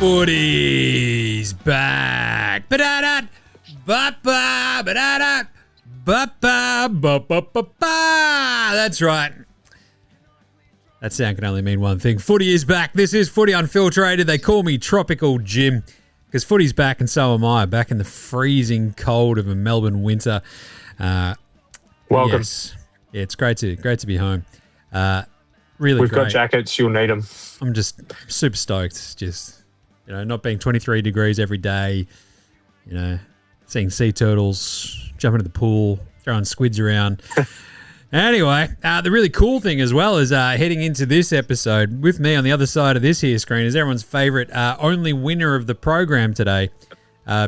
Footy's back. Ba-da-da, ba-ba, ba-da-da, ba-ba, ba-ba-ba-ba. That's right. That sound can only mean one thing. Footy is back. This is Footy Unfilterated. They call me Tropical Jim because Footy's back and so am I. Back in the freezing cold of a Melbourne winter. Welcome. Yes. Yeah, it's great to be home. Really We've great. got jackets. You'll need them. I'm just super stoked. Just, not being 23 degrees every day, seeing sea turtles, jumping into the pool, throwing squids around. Anyway, the really cool thing as well is heading into this episode, with me on the other side of this here screen is everyone's favourite only winner of the program today,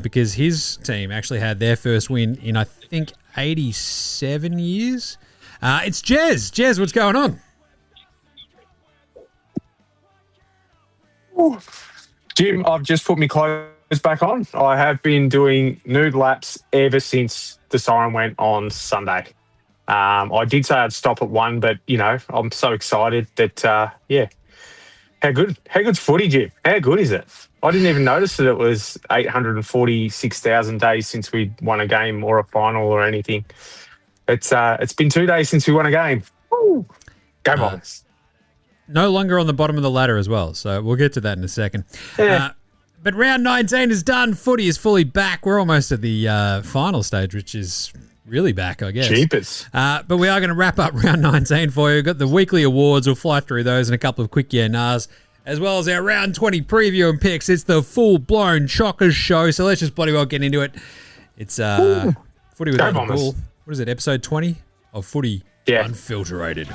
because his team actually had their first win in, I think, 87 years. It's Jez. Jez, what's going on? Ooh. Jim, I've just put my clothes back on. I have been doing nude laps ever since the siren went on Sunday. I did say I'd stop at 1, but, I'm so excited that, How good's footy, Jim? How good is it? I didn't even notice that it was 846,000 days since we won a game or a final or anything. It's been 2 days since we won a game. Woo! Go Bombers. No longer on the bottom of the ladder as well, so we'll get to that in a second. Yeah. But round 19 is done. Footy is fully back. We're almost at the final stage, which is really back, I guess. Jeepers. But we are going to wrap up round 19 for you. We've got the weekly awards. We'll fly through those and a couple of quick yeah-nahs, as well as our round 20 preview and picks. It's the full-blown Chockers show, so let's just bloody well get into it. It's Footy Without the Ball. What is it, episode 20 of Footy Unfilterated.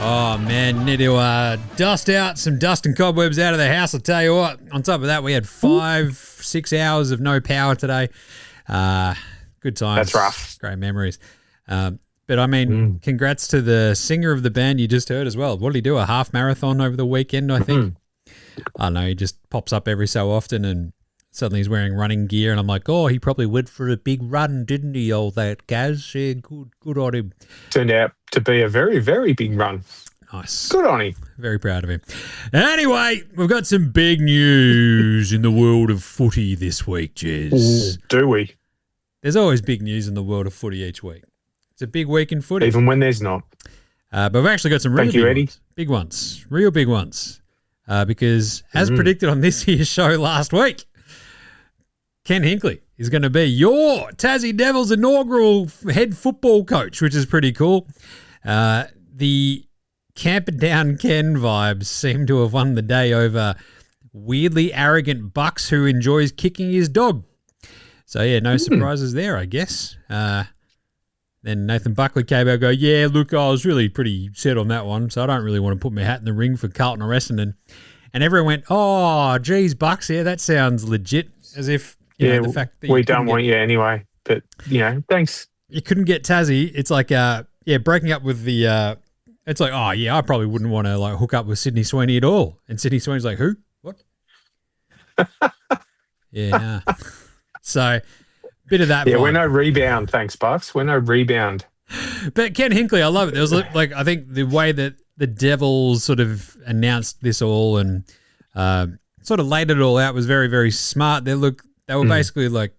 Oh, man, need to dust out some dust and cobwebs out of the house. I'll tell you what, on top of that, we had 5-6 hours of no power today. Good times. That's rough. Great memories. But, I mean, congrats to the singer of the band you just heard as well. What did he do, a half marathon over the weekend, I think? I don't know, he just pops up every so often and suddenly he's wearing running gear and I'm like, oh, he probably went for a big run, didn't he, all that, Gaz? Yeah, good on him. Turned out to be a very, very big run. Nice. Good on him. Very proud of him. Anyway, we've got some big news in the world of footy this week, Jez. Do we? There's always big news in the world of footy each week. It's a big week in footy. Even when there's not. But we've actually got some really big ones. Real big ones. Because as predicted on this year's show last week, Ken Hinkley is going to be your Tassie Devils inaugural head football coach, which is pretty cool. The Camperdown Ken vibes seem to have won the day over weirdly arrogant Bucks who enjoys kicking his dog. So, yeah, no surprises there, I guess. Then Nathan Buckley came out and go, yeah, look, I was really pretty set on that one, so I don't really want to put my hat in the ring for Carlton or Essendon. And everyone went, oh, geez, Bucks, yeah, that sounds legit, as if, the fact that we don't want you anyway. But, thanks. You couldn't get Tassie. It's like, breaking up with the, it's like, oh, yeah, I probably wouldn't want to, hook up with Sydney Sweeney at all. And Sydney Sweeney's like, who? What? Yeah, nah. So, bit of that. Yeah, we're no rebound, thanks, Bucks. We're no rebound. But Ken Hinkley, I love it. There was I think the way that the Devils sort of announced this all and sort of laid it all out was very, very smart. They were basically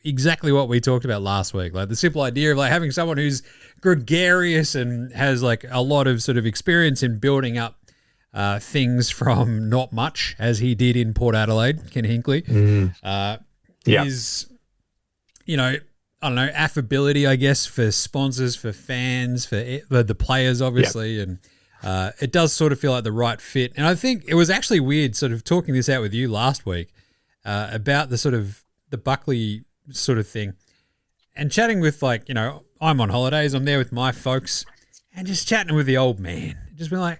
exactly what we talked about last week. Like the simple idea of having someone who's gregarious and has a lot of sort of experience in building up things from not much, as he did in Port Adelaide, Ken Hinkley. His, I don't know, affability, I guess, for sponsors, for fans, for the players, obviously. Yep. And it does sort of feel like the right fit. And I think it was actually weird sort of talking this out with you last week about the sort of the Buckley sort of thing and chatting with I'm on holidays, I'm there with my folks and just chatting with the old man. Just being like,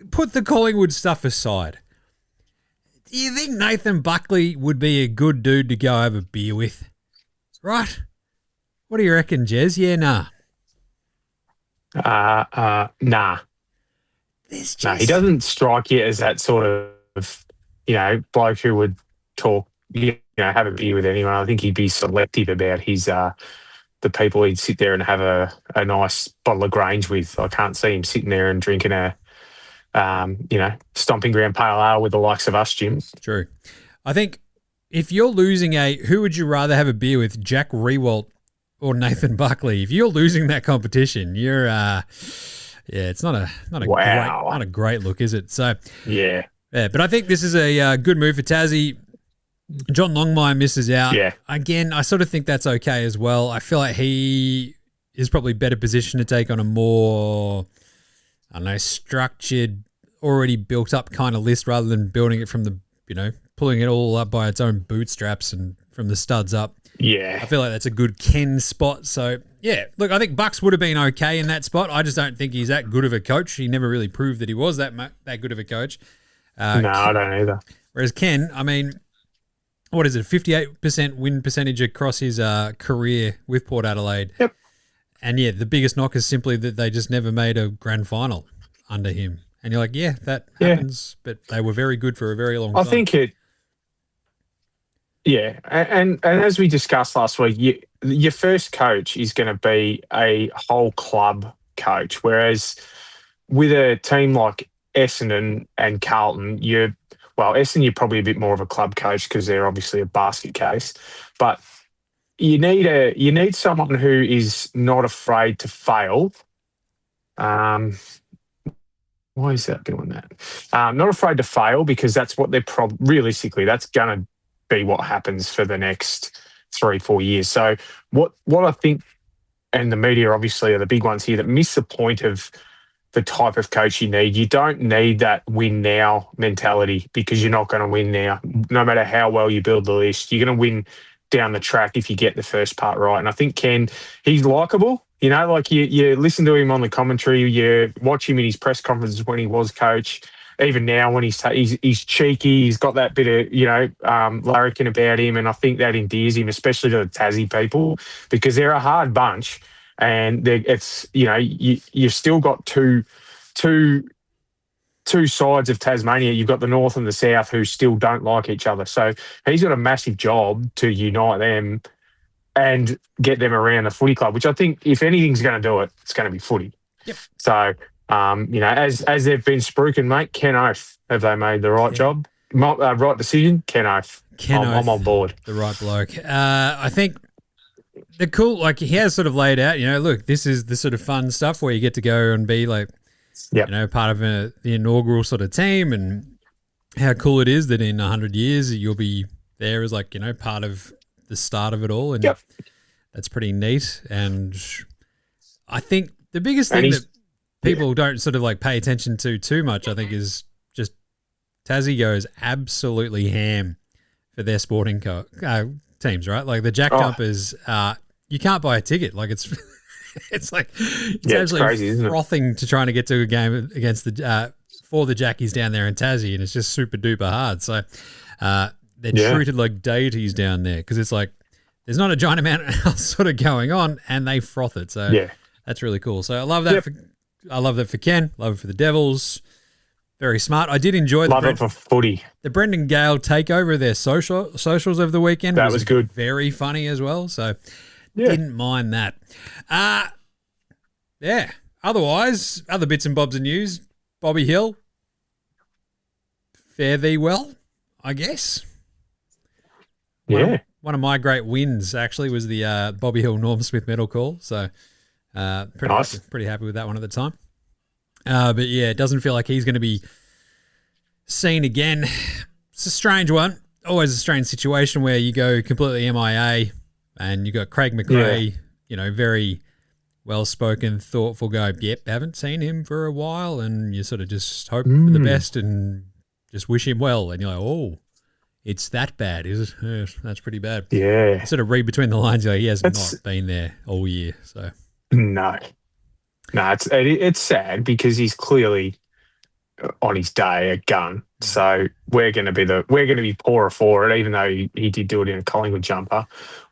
put the Collingwood stuff aside. Do you think Nathan Buckley would be a good dude to go have a beer with? Right? What do you reckon, Jez? Yeah, nah. Nah. No, he doesn't strike you as that sort of, bloke who would talk, have a beer with anyone. I think he'd be selective about his the people he'd sit there and have a nice bottle of Grange with. I can't see him sitting there and drinking a stomping ground pale ale with the likes of us, Jim. True. I think if you're losing who would you rather have a beer with, Jack Rewalt or Nathan Buckley? If you're losing that competition, you're it's not a great look, is it? So yeah, but I think this is a good move for Tassie. John Longmire misses out. Yeah. Again, I sort of think that's okay as well. I feel like he is probably better positioned to take on a more, I don't know, structured, already built up kind of list rather than building it from the, pulling it all up by its own bootstraps and from the studs up. Yeah. I feel like that's a good Ken spot. So, yeah, look, I think Bucks would have been okay in that spot. I just don't think he's that good of a coach. He never really proved that he was that good of a coach. No, I don't either. Whereas Ken, I mean, what is it, 58% win percentage across his career with Port Adelaide. Yep. And, yeah, the biggest knock is simply that they just never made a grand final under him. And you're like, yeah, that happens, but they were very good for a very long time. I think and as we discussed last week, your first coach is going to be a whole club coach, whereas with a team like Essendon and Carlton, Essendon, you're probably a bit more of a club coach because they're obviously a basket case, but you need someone who is not afraid to fail. Why is that doing that? Not afraid to fail because that's what they're realistically, that's going to be what happens for the next 3-4 years. So what I think, and the media obviously are the big ones here that miss the point of the type of coach you need. You don't need that win now mentality because you're not going to win now. No matter how well you build the list, you're going to win down the track if you get the first part right. And I think Ken, he's likable. Like you listen to him on the commentary, you watch him in his press conferences when he was coach. Even now when he's cheeky, he's got that bit of, larrikin about him. And I think that endears him, especially to the Tassie people, because they're a hard bunch. And you've still got two sides of Tasmania. You've got the north and the south who still don't like each other. So he's got a massive job to unite them and get them around the footy club, which I think if anything's going to do it, it's going to be footy. Yep. So, as they've been spruiking, mate, Ken Oath, have they made the right job? Right decision? Ken Oath. I'm on board. The right bloke. I think the cool, like he has sort of laid out, look, this is the sort of fun stuff where you get to go and be like, part of the inaugural sort of team, and how cool it is that in 100 years you'll be there as like, part of the start of it all. And that's pretty neat. And I think the biggest thing that people don't sort of like pay attention to too much, I think, is just Tassie goes absolutely ham for their sporting teams, right? Like the Jack Jumpers, you can't buy a ticket. Like it's like it's absolutely crazy, frothing to trying to get to a game against for the Jackies down there in Tassie, and it's just super duper hard. So they're treated like deities down there because it's like there's not a giant amount else sort of going on, and they froth it. So that's really cool. So I love that. I love that for Ken. Love it for the Devils. Very smart. I did enjoy it for footy. The Brendan Gale takeover of their socials over the weekend. That was good. Very funny as well. So didn't mind that. Otherwise, other bits and bobs of news. Bobby Hill. Fare thee well, I guess. One of my great wins actually was the Bobby Hill Norm Smith medal call. So pretty happy with that one at the time. But yeah, it doesn't feel like he's going to be seen again. It's a strange one. Always a strange situation where you go completely MIA and you got Craig McRae, very well-spoken, thoughtful guy. Yep, haven't seen him for a while, and you sort of just hope for the best and just wish him well. And you're like, oh, it's that bad, is it? Yeah, that's pretty bad. Yeah. Sort of read between the lines. He has not been there all year. So no, it's sad because he's clearly on his day a gun. So we're going to be poorer for it, even though he did do it in a Collingwood jumper.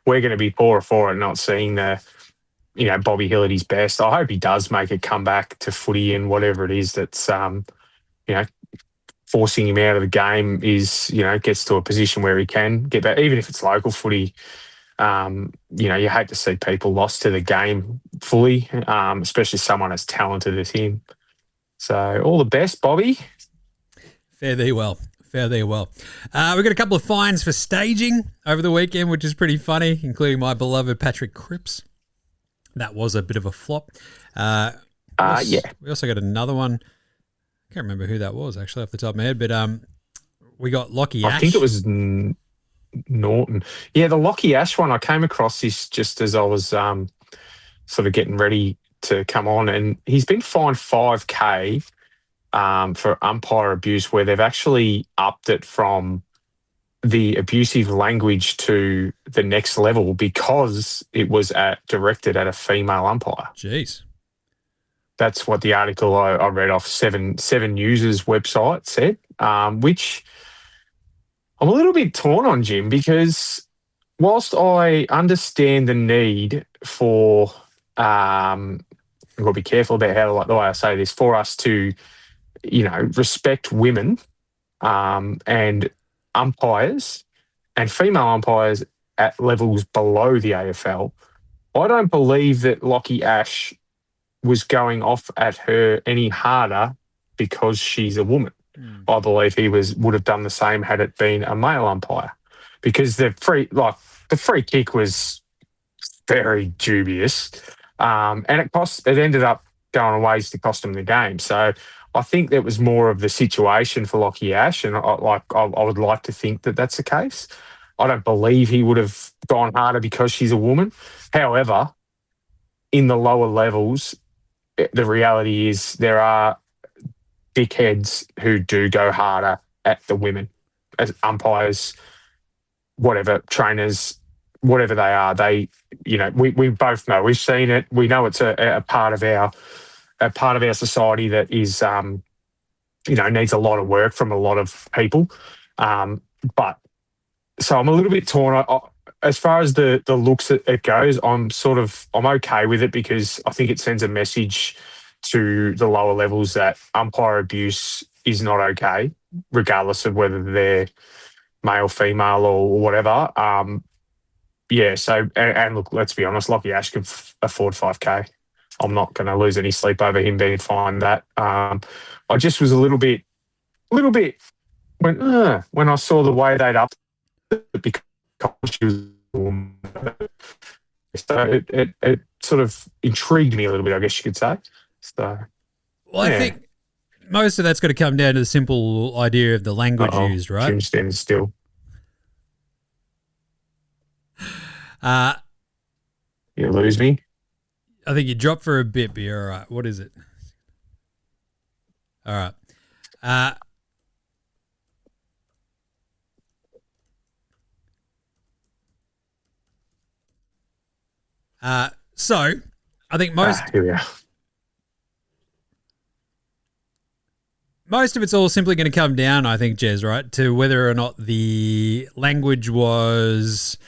We're going to be poorer for it, not seeing the Bobby Hill at his best. I hope he does make a comeback to footy and whatever it is that's forcing him out of the game is, gets to a position where he can get back, even if it's local footy. You hate to see people lost to the game fully, especially someone as talented as him. So all the best, Bobby. Fare thee well. Fare thee well. We got a couple of fines for staging over the weekend, which is pretty funny, including my beloved Patrick Cripps. That was a bit of a flop. Yeah. We also got another one. I can't remember who that was actually off the top of my head, but we got Lockie Ash. I think it was Norton. Yeah, the Lockie Ash one, I came across this just as I was sort of getting ready to come on, and he's been fined $5,000 for umpire abuse, where they've actually upped it from the abusive language to the next level because it was directed at a female umpire. Jeez. That's what the article I read off Seven News' website said, which I'm a little bit torn on, Jim, because whilst I understand the need for, I've got to be careful about the way I say this, for us to, respect women and umpires and female umpires at levels below the AFL, I don't believe that Lockie Ash was going off at her any harder because she's a woman. I believe he would have done the same had it been a male umpire, because the free kick was very dubious, and it ended up going a ways to cost him the game. So I think that was more of the situation for Lockie Ash, and I would like to think that that's the case. I don't believe he would have gone harder because she's a woman. However, in the lower levels, the reality is there are dickheads who do go harder at the women as umpires, whatever, trainers, whatever they are. We both know, we've seen it. We know it's a part of our society that is, needs a lot of work from a lot of people. But so I'm a little bit torn. As far as the looks it goes, I'm okay with it, because I think it sends a message to the lower levels that umpire abuse is not okay, regardless of whether they're male, female, or whatever. So look, let's be honest, Lockie Ash can afford $5,000. I'm not going to lose any sleep over him being fined that. I just was a little bit when I saw the way they'd upped it because she was a woman. So it sort of intrigued me a little bit, I guess you could say. So, I think most of that's got to come down to the simple idea of the language used, right? Jim standing still. You lose me? I think you dropped for a bit, but you're all right. What is it? All right. So I think here we are. Most of it's all simply going to come down, I think, Jez, right, to whether or not the language was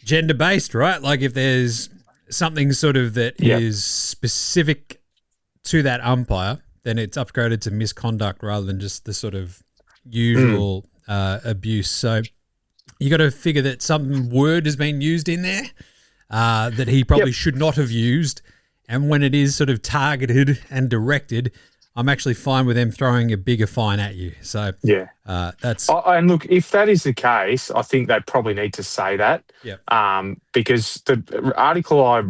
gender-based, right? Like if there's something sort of that is specific to that umpire, then it's upgraded to misconduct rather than just the sort of usual abuse. So you got to figure that some word has been used in there that he probably should not have used. And when it is sort of targeted and directed, I'm actually fine with them throwing a bigger fine at you. So that's and look, if that is the case, I think they probably need to say that. Because the article I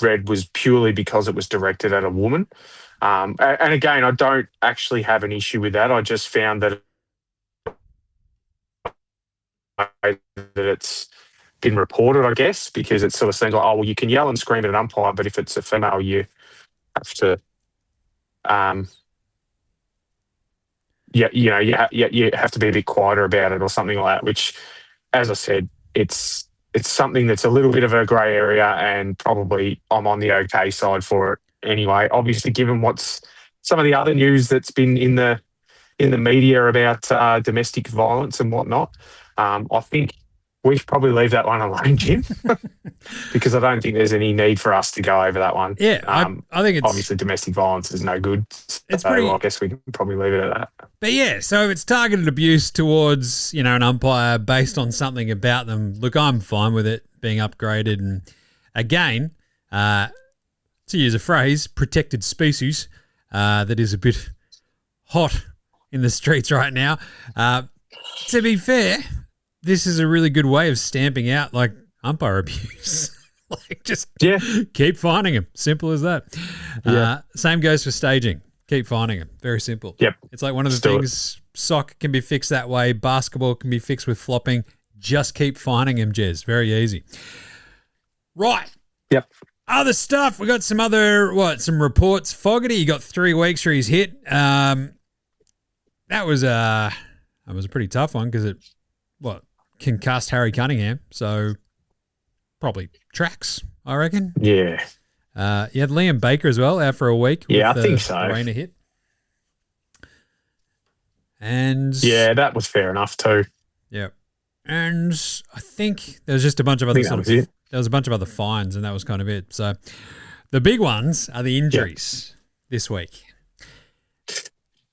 read was purely because it was directed at a woman. And again, I don't actually have an issue with that. I just found that it's been reported, I guess, because it sort of seems like, you can yell and scream at an umpire, but if it's a female, you have to. You have to be a bit quieter about it or something like that, which, as I said, it's something that's a little bit of a grey area, and probably I'm on the okay side for it anyway. Obviously, given what's some of the other news that's been in the media about domestic violence and whatnot, I think we should probably leave that one alone, Jim, because I don't think there's any need for us to go over that one. Yeah, I think it's obviously domestic violence is no good. It's so pretty. I guess we can probably leave it at that. But yeah, so if it's targeted abuse towards an umpire based on something about them, look, I'm fine with it being upgraded. And again, to use a phrase, protected species that is a bit hot in the streets right now. To be fair, this is a really good way of stamping out like umpire abuse. Just keep finding him. Simple as that. Same goes for staging. Keep finding him. Very simple. Yep. It's like one of the things, soccer can be fixed that way. Basketball can be fixed with flopping. Just keep finding him, Jez. Very easy. Right. Yep. Other stuff. We got some reports. Fogarty, he got 3 weeks for his hit. That was a pretty tough one because it concussed Harry Cunningham. So probably tracks, I reckon. Yeah. You had Liam Baker as well out for a week. Yeah, with I think so. Rainer hit. And yeah, that was fair enough too. Yeah. And I think there was just a bunch of other there was a bunch of other fines, and that was kind of it. So the big ones are the injuries this week.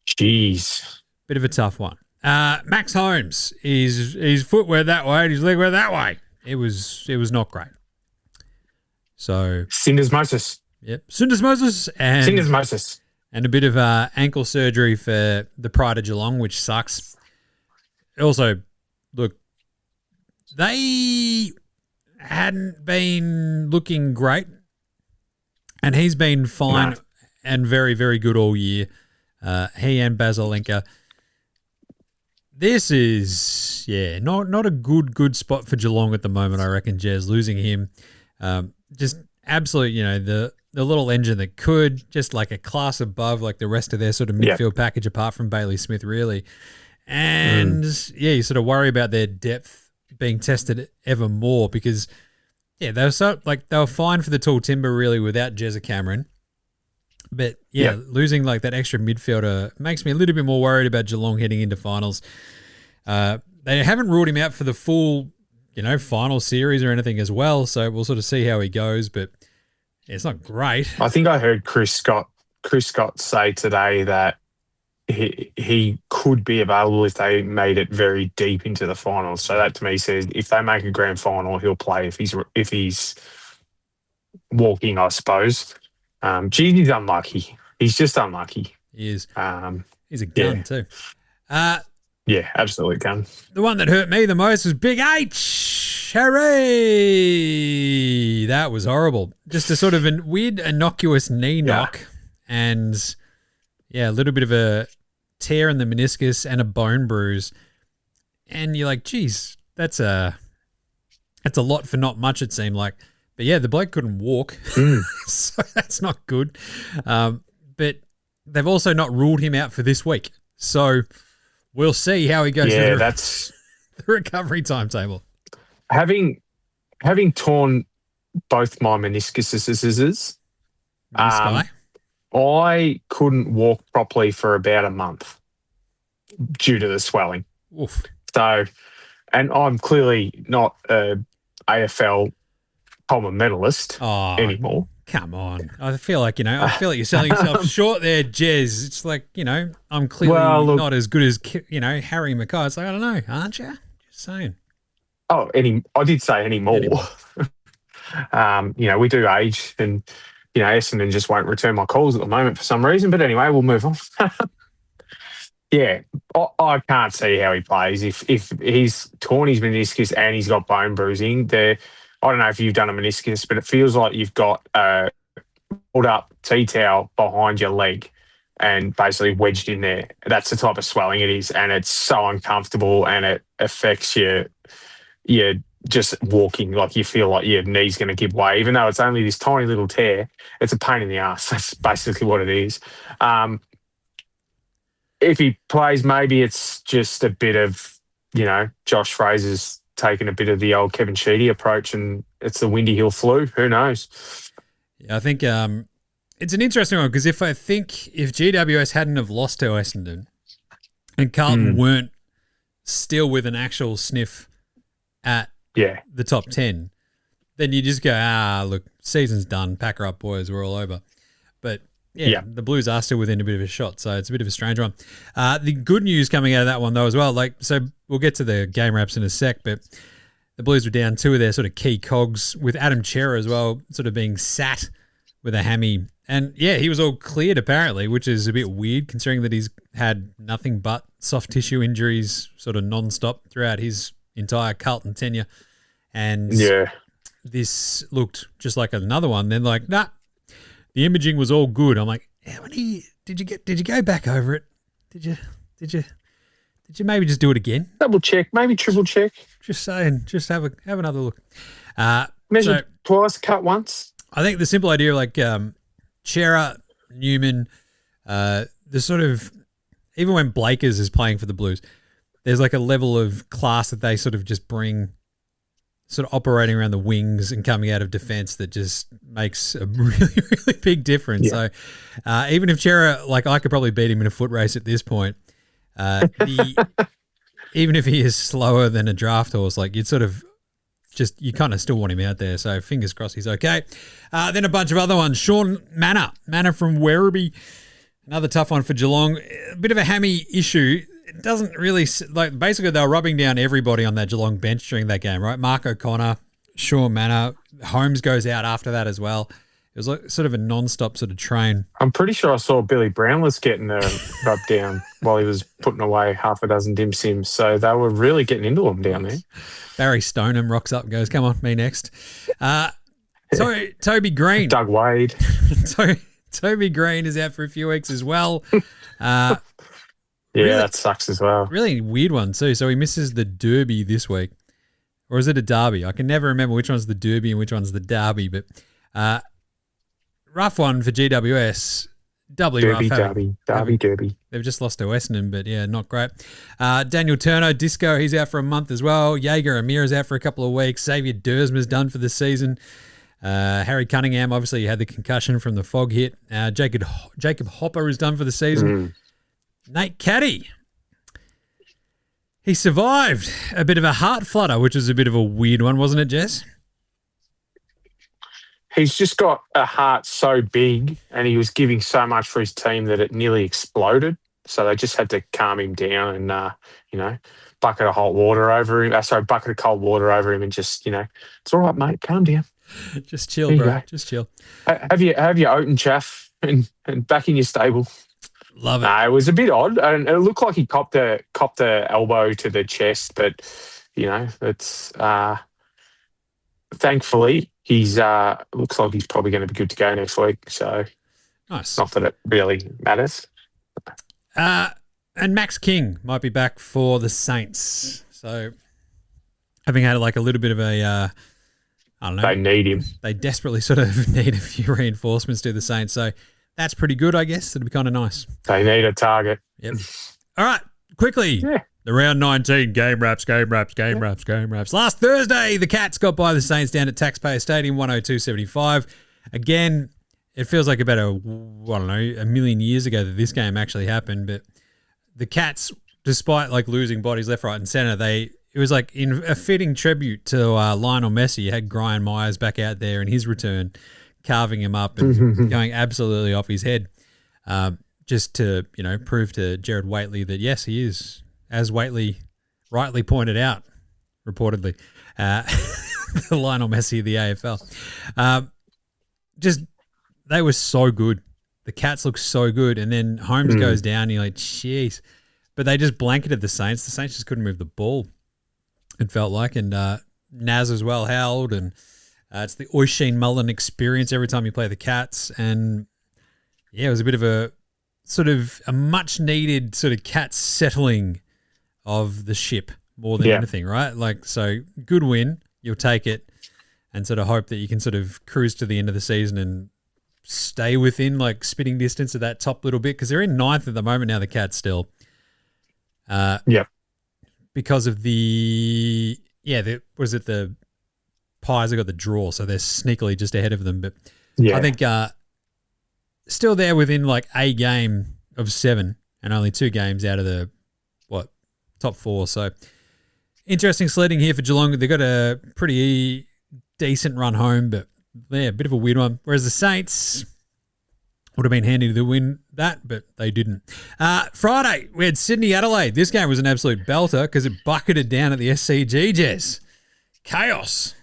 Jeez. Bit of a tough one. Max Holmes, his foot went that way and his leg went that way. It was not great. So syndesmosis. Yep. Syndesmosis and a bit of ankle surgery for the Pride of Geelong, which sucks. Also, look, they hadn't been looking great, and he's been fine and very, very good all year. He and Basilenka. This is, not a good spot for Geelong at the moment, I reckon, Jez. Losing him. Just absolute, the little engine that could, just like a class above like the rest of their sort of midfield package apart from Bailey Smith, really. And, you sort of worry about their depth being tested ever more because, they were fine for the tall timber really without Jezza Cameron. But, losing like that extra midfielder makes me a little bit more worried about Geelong heading into finals. They haven't ruled him out for the full final series or anything as well. So we'll sort of see how he goes, but it's not great. I think I heard Chris Scott say today that he could be available if they made it very deep into the finals. So that to me says if they make a grand final, he'll play if he's walking, I suppose. He's unlucky. He's just unlucky. He is. He's a gun too. Yeah, absolutely gun. The one that hurt me the most was Big H. Hooray! That was horrible. Just a sort of a weird, innocuous knee knock, and a little bit of a tear in the meniscus and a bone bruise. And you're like, geez, that's a lot for not much. It seemed like, but the bloke couldn't walk, so that's not good. But they've also not ruled him out for this week, so. We'll see how he goes through the recovery timetable. Having torn both my meniscuses, I couldn't walk properly for about a month due to the swelling. Oof. So, and I'm clearly not a AFL Coleman medalist anymore. Come on. I feel like you're selling yourself short there, Jez. It's like, I'm clearly not as good as, Harry Mackay. It's like, I don't know, aren't you? Just saying. Oh, I did say anymore. We do age and, Essendon just won't return my calls at the moment for some reason. But anyway, we'll move on. I can't see how he plays. If he's torn his meniscus and he's got bone bruising, I don't know if you've done a meniscus, but it feels like you've got a rolled up tea towel behind your leg and basically wedged in there. That's the type of swelling it is, and it's so uncomfortable, and it affects your just walking. Like you feel like your knee's going to give way, even though it's only this tiny little tear. It's a pain in the ass. That's basically what it is. If he plays, maybe it's just a bit of, Josh Fraser's taken a bit of the old Kevin Sheedy approach and it's the Windy Hill flu. Who knows? Yeah, I think it's an interesting one because if GWS hadn't have lost to Essendon and Carlton weren't still with an actual sniff at Yeah. the top 10, then you just go, look, season's done. Pack her up, boys. We're all over. But, yeah, the Blues are still within a bit of a shot, so it's a bit of a strange one. The good news coming out of that one, though, as well, so we'll get to the game wraps in a sec, but the Blues were down 2 of their sort of key cogs with Adam Chera as well, sort of being sat with a hammy. And, yeah, he was all cleared apparently, which is a bit weird considering that he's had nothing but soft tissue injuries sort of non-stop throughout his entire Carlton tenure. And this looked just like another one. Then like, nah, the imaging was all good. I'm like, how many did you go back over it? Did you maybe just do it again? Double check, maybe triple check. Just saying, just have another look. Measured twice, cut once. I think the simple idea, like Chera, Newman, the sort of, even when Blakers is playing for the Blues, there's like a level of class that they sort of just bring, sort of operating around the wings and coming out of defence that just makes a really, really big difference. Yeah. So even if Chera, like I could probably beat him in a foot race at this point, even if he is slower than a draft horse, like you'd sort of just, you kind of still want him out there. So fingers crossed he's okay. Then a bunch of other ones. Sean Manor from Werribee, another tough one for Geelong. A bit of a hammy issue. It doesn't really, like, basically they were rubbing down everybody on that Geelong bench during that game, right? Mark O'Connor, Sean Manor, Holmes goes out after that as well. It was like sort of a non-stop sort of train. I'm pretty sure I saw Billy Brownless getting rubbed down while he was putting away half a dozen dim sims. So they were really getting into him down there. Barry Stoneham rocks up and goes, come on, me next. So Toby Green. Doug Wade. Toby Green is out for a few weeks as well. Really, that sucks as well. Really weird one too. So he misses the Derby this week. Or is it a Derby? I can never remember which one's the Derby and which one's the Derby. But rough one for GWS. Doubly Derby, rough. Derby. They've just lost to Essendon, but yeah, not great. Daniel Turner, Disco, he's out for a month as well. Jaeger Amira's out for a couple of weeks. Xavier Dersma's done for the season. Harry Cunningham, obviously, had the concussion from the fog hit. Jacob Hopper is done for the season. Nate Caddy, he survived a bit of a heart flutter, which was a bit of a weird one, wasn't it, Jess? He's just got a heart so big and he was giving so much for his team that it nearly exploded. So they just had to calm him down and, bucket of hot water over him. Bucket of cold water over him and just, it's all right, mate, calm down. Just chill, bro. Just chill. Have your oat and chaff and back in your stable. Love it. It was a bit odd, and it looked like he copped a elbow to the chest, but it's thankfully he's looks like he's probably going to be good to go next week. So nice. Not that it really matters. And Max King might be back for the Saints. So having had like a little bit of a I don't know. They need him. They desperately sort of need a few reinforcements to the Saints. So that's pretty good, I guess. It'd be kind of nice. They need a target. Yep. All right, quickly. Yeah. The round 19 game wraps. Last Thursday, the Cats got by the Saints down at Taxpayer Stadium, 102-75. Again, it feels like about a million years ago that this game actually happened. But the Cats, despite like losing bodies left, right, and centre, it was like in a fitting tribute to Lionel Messi. You had Brian Myers back out there in his return, carving him up and going absolutely off his head, just to prove to Jared Waitley that yes, he is, as Waitley rightly pointed out, reportedly, the Lionel Messi of the AFL. They were so good. The Cats look so good, and then Holmes goes down. And you're like, jeez, but they just blanketed the Saints. The Saints just couldn't move the ball. It felt like, and Naz as well held, and it's the Oisin Mullen experience every time you play the Cats, and yeah, it was a bit of a sort of a much needed sort of Cats settling of the ship more than anything, right? Like, so good win, you'll take it, and sort of hope that you can sort of cruise to the end of the season and stay within like spitting distance of that top little bit, because they're in 9th at the moment now, the Cats still. Because of the Pies have got the draw, so they're sneakily just ahead of them. But I think still there within like a game of 7 and only 2 games out of the top 4. So Interesting sledding here for Geelong. They got a pretty decent run home, but yeah, a bit of a weird one. Whereas the Saints would have been handy to win that, but they didn't. Friday, we had Sydney Adelaide. This game was an absolute belter because it bucketed down at the SCG, Jez. Chaos.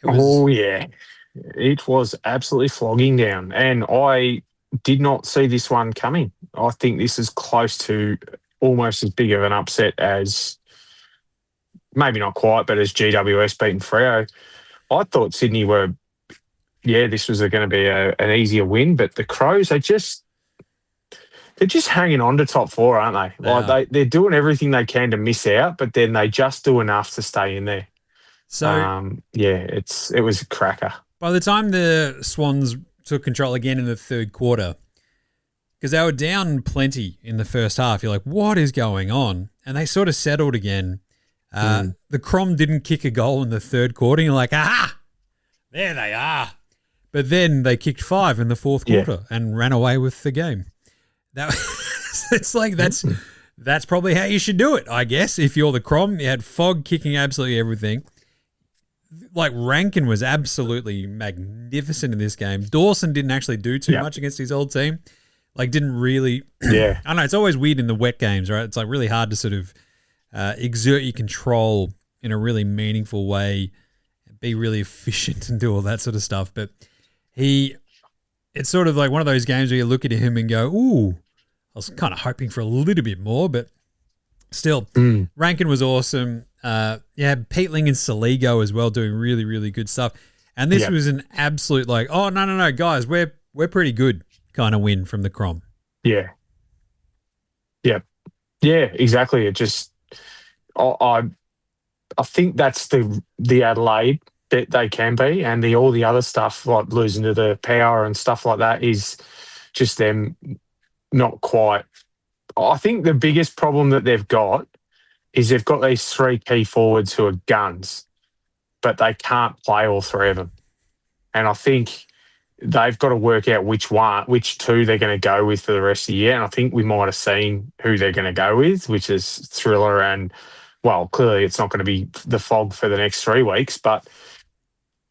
Oh, yeah. It was absolutely flogging down. And I did not see this one coming. I think this is close to almost as big of an upset as, maybe not quite, but as GWS beating Freo. I thought Sydney were, this was going to be an easier win, but the Crows, they're just hanging on to top four, aren't they? Like they're doing everything they can to miss out, but then they just do enough to stay in there. So it was a cracker. By the time the Swans took control again in the third quarter, because they were down plenty in the first half, you're like, what is going on? And they sort of settled again. The Crom didn't kick a goal in the third quarter. And you're like, there they are. But then they kicked 5 in the fourth quarter and ran away with the game. It's like that's probably how you should do it, I guess. If you're the Crom, you had Fogg kicking absolutely everything. Like Rankin was absolutely magnificent in this game. Dawson didn't actually do too much against his old team. Like didn't really. I don't know. It's always weird in the wet games, right? It's like really hard to sort of exert your control in a really meaningful way, be really efficient and do all that sort of stuff. But it's sort of like one of those games where you look at him and go, ooh, I was kind of hoping for a little bit more, but still, Rankin was awesome. Peatling and Saligo as well doing really, really good stuff. And this was an absolute like, oh, no, guys, we're pretty good kind of win from the Crom. Yeah, exactly. It just, I think that's the Adelaide that they can be, and all the other stuff like losing to the power and stuff like that is just them not quite. I think the biggest problem that they've got is they've got these 3 key forwards who are guns, but they can't play all 3 of them. And I think they've got to work out which 2 they're going to go with for the rest of the year. And I think we might have seen who they're going to go with, which is Thriller and, well, clearly it's not going to be the Fog for the next 3 weeks. But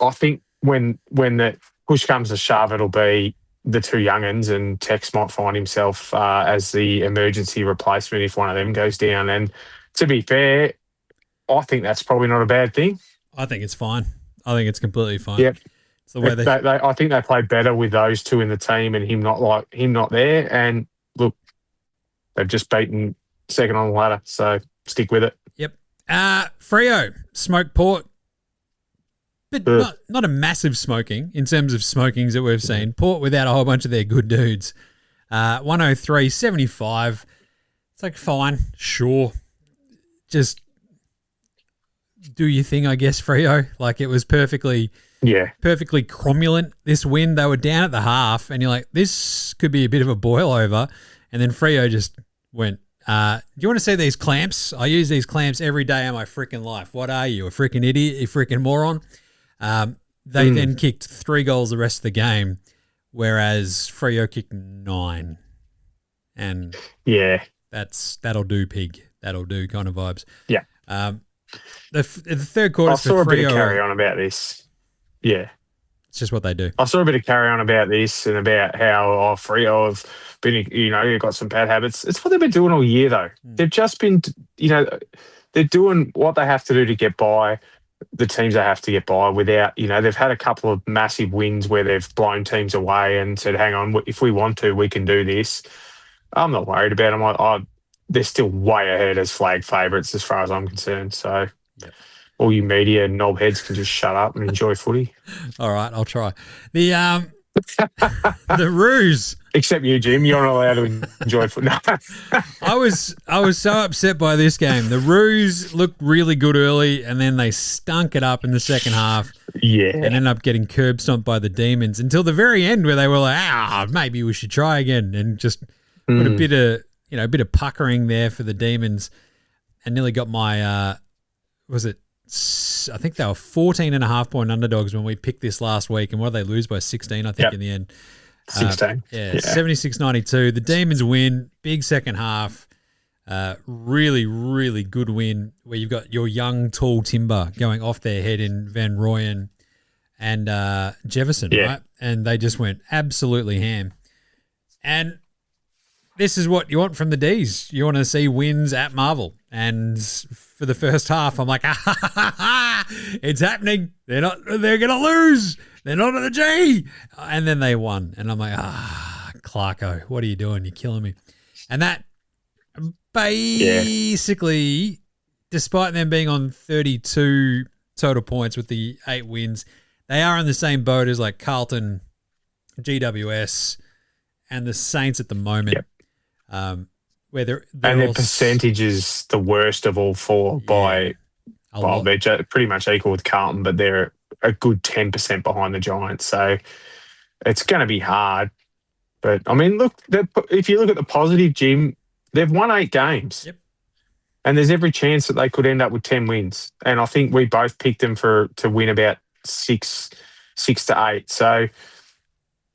I think when the push comes to shove, it'll be the 2 young'uns, and Tex might find himself as the emergency replacement if one of them goes down. And to be fair, I think that's probably not a bad thing. I think it's fine. I think it's completely fine. Yep. It's the way I think they played better with those 2 in the team and him not there. And look, they've just beaten second on the ladder, so stick with it. Yep. Freo smoked Port. But not a massive smoking in terms of smokings that we've seen. Port without a whole bunch of their good dudes. 103-75. It's like, fine, sure. Just do your thing, I guess, Freo. Like, it was perfectly cromulent, this win. They were down at the half, and you're like, this could be a bit of a boil over. And then Freo just went, do you want to see these clamps? I use these clamps every day of my freaking life. What are you, a freaking idiot, you freaking moron? They then kicked 3 goals the rest of the game, whereas Freo kicked 9. And that'll do, pig. That'll do kind of vibes. Yeah. The third quarter. I saw a bit of carry on about this. Yeah. It's just what they do. I saw a bit of carry on about this and about how Freo have been, you've got some bad habits. It's what they've been doing all year, though. They've just been, they're doing what they have to do to get by. The teams they have to get by without, they've had a couple of massive wins where they've blown teams away and said, hang on, if we want to, we can do this. I'm not worried about them. They're still way ahead as flag favourites as far as I'm concerned. So all you media and knob heads can just shut up and enjoy footy. All right, I'll try. The ruse. Except you, Jim. You're not allowed to enjoy footy. No. I was so upset by this game. The Roos looked really good early, and then they stunk it up in the second half. Yeah. And ended up getting curb stomped by the Demons until the very end, where they were like, maybe we should try again, and just put a bit of puckering there for the Demons, and nearly got my I think they were 14.5-point underdogs when we picked this last week, and what did they lose by 16, I think, in the end. 16. 76-92. The Demons win, big second half. Really, really good win where you've got your young, tall timber going off their head in Van Rooyen and Jefferson, right? And they just went absolutely ham. And this is what you want from the Ds. You want to see wins at Marvel. And for the first half, I'm like, it's happening. They're going to lose. They're not at the G. And then they won. And I'm like, Clarko, what are you doing? You're killing me. And that basically, despite them being on 32 total points with the 8 wins, they are in the same boat as like Carlton, GWS, and the Saints at the moment. Where they're and their percentage is the worst of all four they're pretty much equal with Carlton, but they're a good 10% behind the Giants. So it's going to be hard. But, I mean, look, if you look at the positive, Jim, they've won 8 games. Yep. And there's every chance that they could end up with 10 wins. And I think we both picked them to win about 6 to 8. So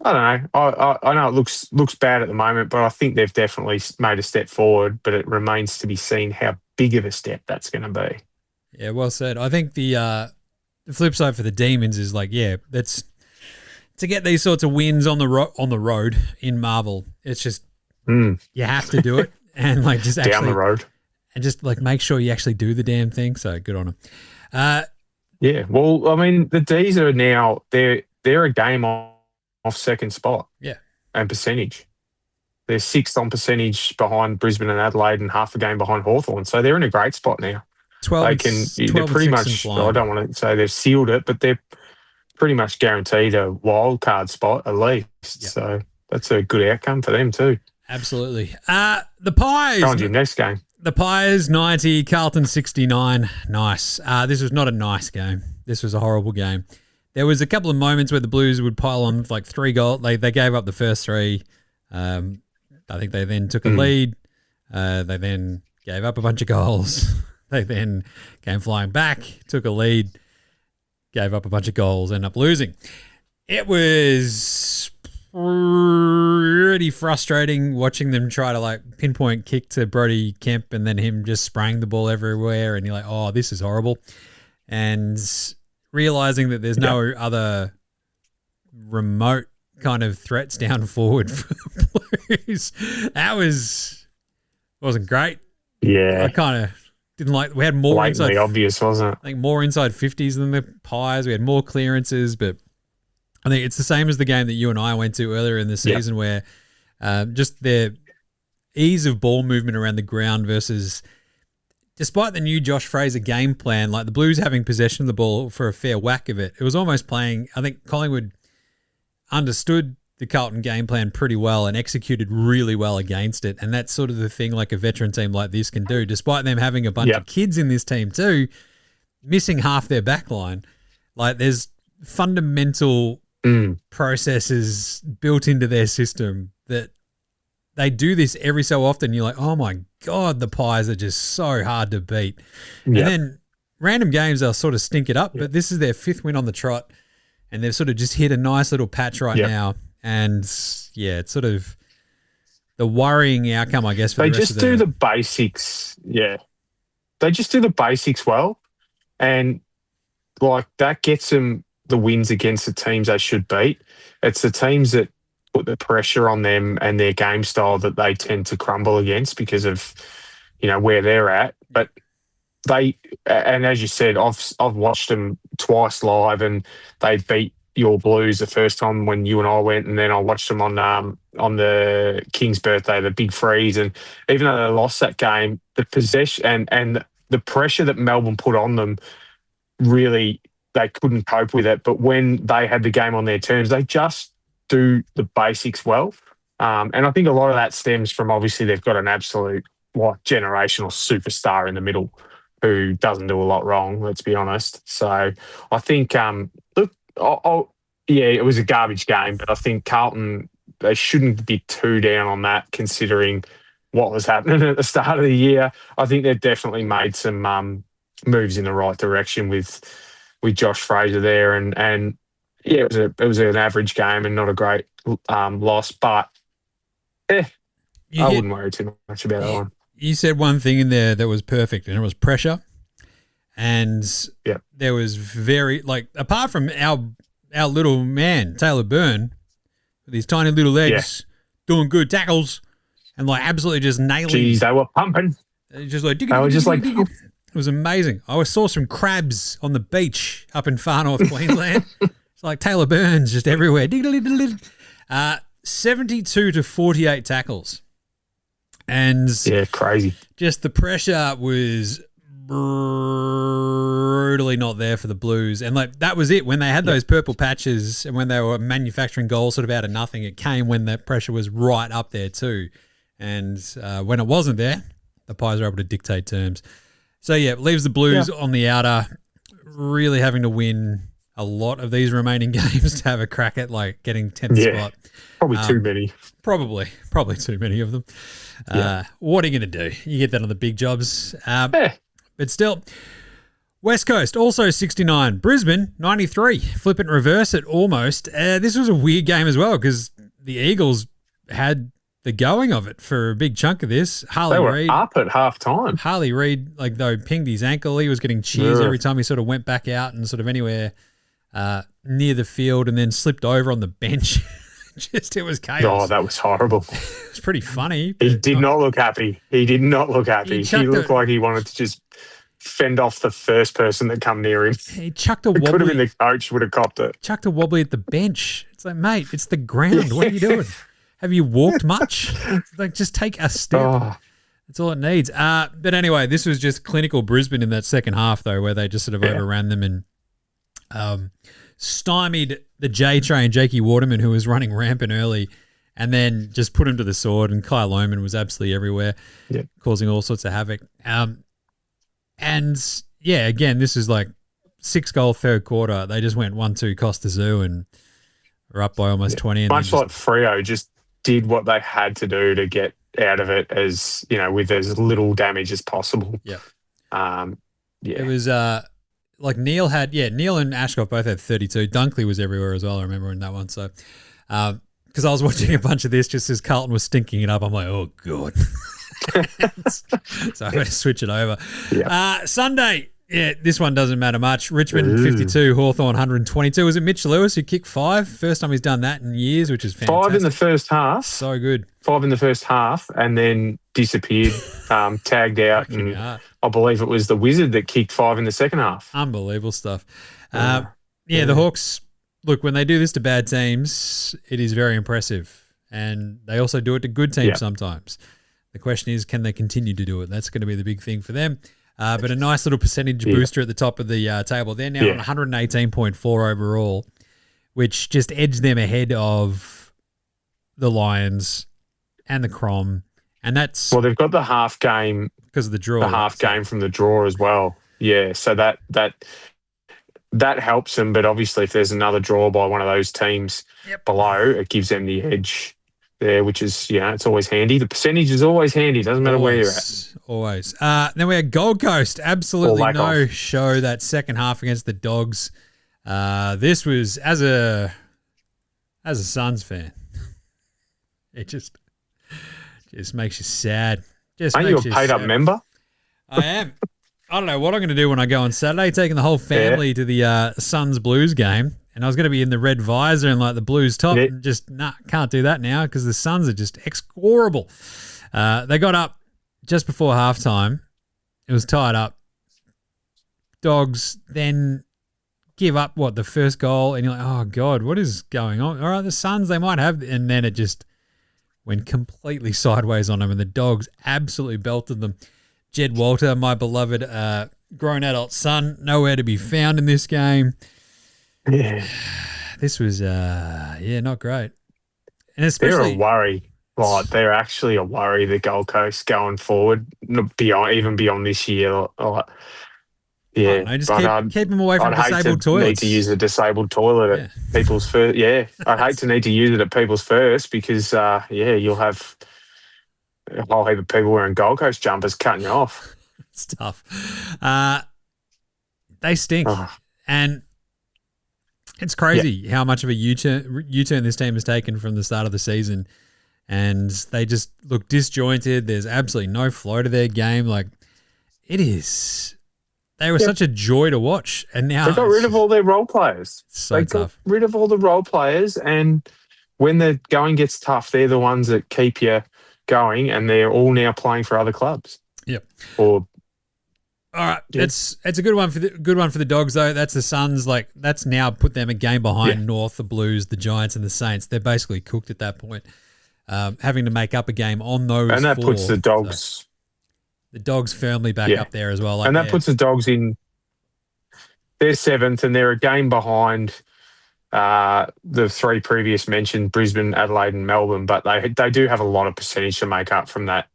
I don't know. I know it looks bad at the moment, but I think they've definitely made a step forward, but it remains to be seen how big of a step that's going to be. Yeah, well said. I think the flip side for the Demons is like, that's to get these sorts of wins on the road in Marvel. It's just you have to do it and like just actually down the road and just like make sure you actually do the damn thing. So good on them. Yeah, well, I mean, the Ds are now they're a game off second spot. Yeah, and percentage. They're 6th on percentage behind Brisbane and Adelaide, and half a game behind Hawthorn. So they're in a great spot now. 12. They're pretty much. I don't want to say they've sealed it, but they're pretty much guaranteed a wild card spot at least. Yep. So that's a good outcome for them too. Absolutely. The Pies. Go on to your next game. The Pies 90, Carlton 69. Nice. This was not a nice game. This was a horrible game. There was a couple of moments where the Blues would pile on like 3 goals. They gave up the first 3. I think they then took a lead. They then gave up a bunch of goals. They then came flying back, took a lead, gave up a bunch of goals, ended up losing. It was pretty frustrating watching them try to like pinpoint kick to Brodie Kemp and then him just spraying the ball everywhere. And you're like, oh, this is horrible. And realizing that there's no other remote kind of threats down forward for the Blues. That wasn't great. Yeah. I kind of didn't like. We had more blatantly obvious, wasn't it? I think more inside 50s than the Pies. We had more clearances, but I think it's the same as the game that you and I went to earlier in the season where just their ease of ball movement around the ground versus, despite the new Josh Fraser game plan, like the Blues having possession of the ball for a fair whack of it, it was almost playing, I think Collingwood understood the Carlton game plan pretty well and executed really well against it. And that's sort of the thing like a veteran team like this can do, despite them having a bunch of kids in this team too, missing half their back line. Like there's fundamental processes built into their system that they do this every so often. You're like, oh my God, the Pies are just so hard to beat. And then random games, they'll sort of stink it up, but this is their 5th win on the trot and they've sort of just hit a nice little patch right now. And it's sort of the worrying outcome, I guess, for they the rest just do the basics. Yeah. They just do the basics well. And like that gets them the wins against the teams they should beat. It's the teams that put the pressure on them and their game style that they tend to crumble against because of, where they're at. But and as you said, I've watched them twice live and they beat your Blues the first time when you and I went, and then I watched them on the King's birthday, the big freeze. And even though they lost that game, the possession and the pressure that Melbourne put on them, really, they couldn't cope with it. But when they had the game on their terms, they just do the basics well. And I think a lot of that stems from, obviously, they've got an absolute generational superstar in the middle who doesn't do a lot wrong, let's be honest. So I think, look, it was a garbage game, but I think Carlton, they shouldn't be too down on that considering what was happening at the start of the year. I think they've definitely made some moves in the right direction with Josh Fraser there. And it was an average game and not a great loss, but I wouldn't worry too much about that one. you said one thing in there that was perfect, and it was pressure. And there was apart from our little man, Taylor Byrne, with his tiny little legs, doing good tackles and absolutely just nailing. Jeez, they were pumping. Just it was amazing. I saw some crabs on the beach up in far north Queensland. It's like Taylor Byrne's just everywhere. 72 to 48 tackles. And crazy. Just the pressure was brutally not there for the Blues. And that was it. When they had those purple patches and when they were manufacturing goals sort of out of nothing, it came when the pressure was right up there too. And when it wasn't there, the Pies were able to dictate terms. So, it leaves the Blues on the outer, really having to win a lot of these remaining games to have a crack at getting 10th spot. Probably too many. Probably too many of them. What are you going to do? You get that on the big jobs. But still, West Coast also 69. Brisbane 93. Flip it and reverse it almost. This was a weird game as well because the Eagles had the going of it for a big chunk of this. They were up at half time. Harley Reid, though, pinged his ankle. He was getting cheers every time he sort of went back out and sort of anywhere near the field and then slipped over on the bench. It was chaos. Oh, that was horrible. It was pretty funny. He did not look happy. He looked like he wanted to just fend off the first person that come near him. He chucked a wobbly. It could have been the coach would have copped it. Chucked a wobbly at the bench. It's like, mate, it's the ground. What are you doing? Have you walked much? Just take a step. Oh. That's all it needs. But anyway, this was just clinical Brisbane in that second half, though, where they just sort of overran them and stymied the J train, Jakey Waterman, who was running rampant early, and then just put him to the sword. And Kyle Lohman was absolutely everywhere, causing all sorts of havoc. Again, this is 6-goal third quarter. They just went 1-2 Costa Zoo and are up by almost 20. And much like Freo just did what they had to do to get out of it as, with as little damage as possible. Yeah. It was Neil and Ashcroft both had 32. Dunkley was everywhere as well, I remember in that one. So, because I was watching a bunch of this just as Carlton was stinking it up, I'm like, oh, God. So I better switch it over. Yep. Sunday, this one doesn't matter much. Richmond 52, Hawthorn 122. Was it Mitch Lewis who kicked 5? First time he's done that in years, which is fantastic. 5 in the first half. So good. 5 in the first half and then disappeared, tagged out. And I believe it was the Wizard that kicked 5 in the second half. Unbelievable stuff. The Hawks, look, when they do this to bad teams, it is very impressive. And they also do it to good teams sometimes. The question is, can they continue to do it? That's going to be the big thing for them. But a nice little percentage booster at the top of the table. They're now on 118.4 overall, which just edged them ahead of the Lions and the Crom. And that's... Well, they've got the half game... Because of the draw. The half game from the draw as well. Yeah, so that helps them. But obviously, if there's another draw by one of those teams below, it gives them the edge there, which is, it's always handy. The percentage is always handy. Doesn't matter where you're at. Always. Then we had Gold Coast. Absolutely no show that second half against the Dogs. This was, as a Suns fan, it just makes you sad. Aren't you a paid-up member? I am. I don't know what I'm going to do when I go on Saturday, taking the whole family to the Suns Blues game. And I was going to be in the red visor and the Blues top. Yeah. And just, can't do that now because the Suns are just execrable. They got up just before halftime. It was tied up. Dogs then give up, the first goal. And you're like, oh, God, what is going on? All right, the Suns, they might have. And then it just went completely sideways on them. And the Dogs absolutely belted them. Jed Walter, my beloved grown adult son, nowhere to be found in this game. Yeah. This was, not great. And especially... They're a worry. They're actually a worry, the Gold Coast, going forward, beyond this year. Just keep them away from disabled toilets. I'd hate to need to use a disabled toilet at people's first. Yeah, I'd hate to need to use it at people's first because, you'll have a whole heap of people wearing Gold Coast jumpers cutting you off. It's tough. They stink. And... It's crazy how much of a U-turn this team has taken from the start of the season. and they just look disjointed. There's absolutely no flow to their game. Like, it is. They were such a joy to watch, and now they got rid of all their role players. So tough. Got rid of all the role players, and when the going gets tough, they're the ones that keep you going, and they're all now playing for other clubs. Yep. Or all right, it's a good one for the Dogs though. That's the Suns. Like, that's now put them a game behind North, the Blues, the Giants, and the Saints. They're basically cooked at that point, having to make up a game on those. And that four, puts the Dogs. So the Dogs firmly back up there as well. Like, and that puts the Dogs in. They're 7th, and they're a game behind the 3 previous mentioned, Brisbane, Adelaide, and Melbourne. But they do have a lot of percentage to make up from that.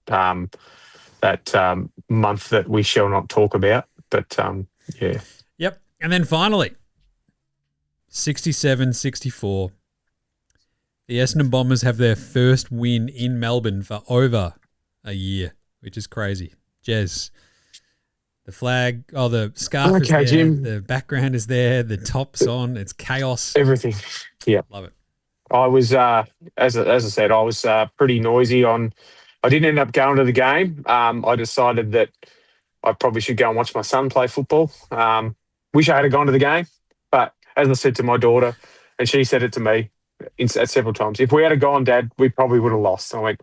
Month that we shall not talk about. But, yeah. Yep. And then finally, 67-64. The Essendon Bombers have their first win in Melbourne for over a year, which is crazy. Jez, the flag, the scarf is there, Jim. The background is there, the top's on, it's chaos. Everything. Yeah. Love it. I was, as I said, I was pretty noisy on. I didn't end up going to the game. I decided that I probably should go and watch my son play football. Wish I had gone to the game, but as I said to my daughter, and she said it to me several times, if we had gone, Dad, we probably would have lost. I went,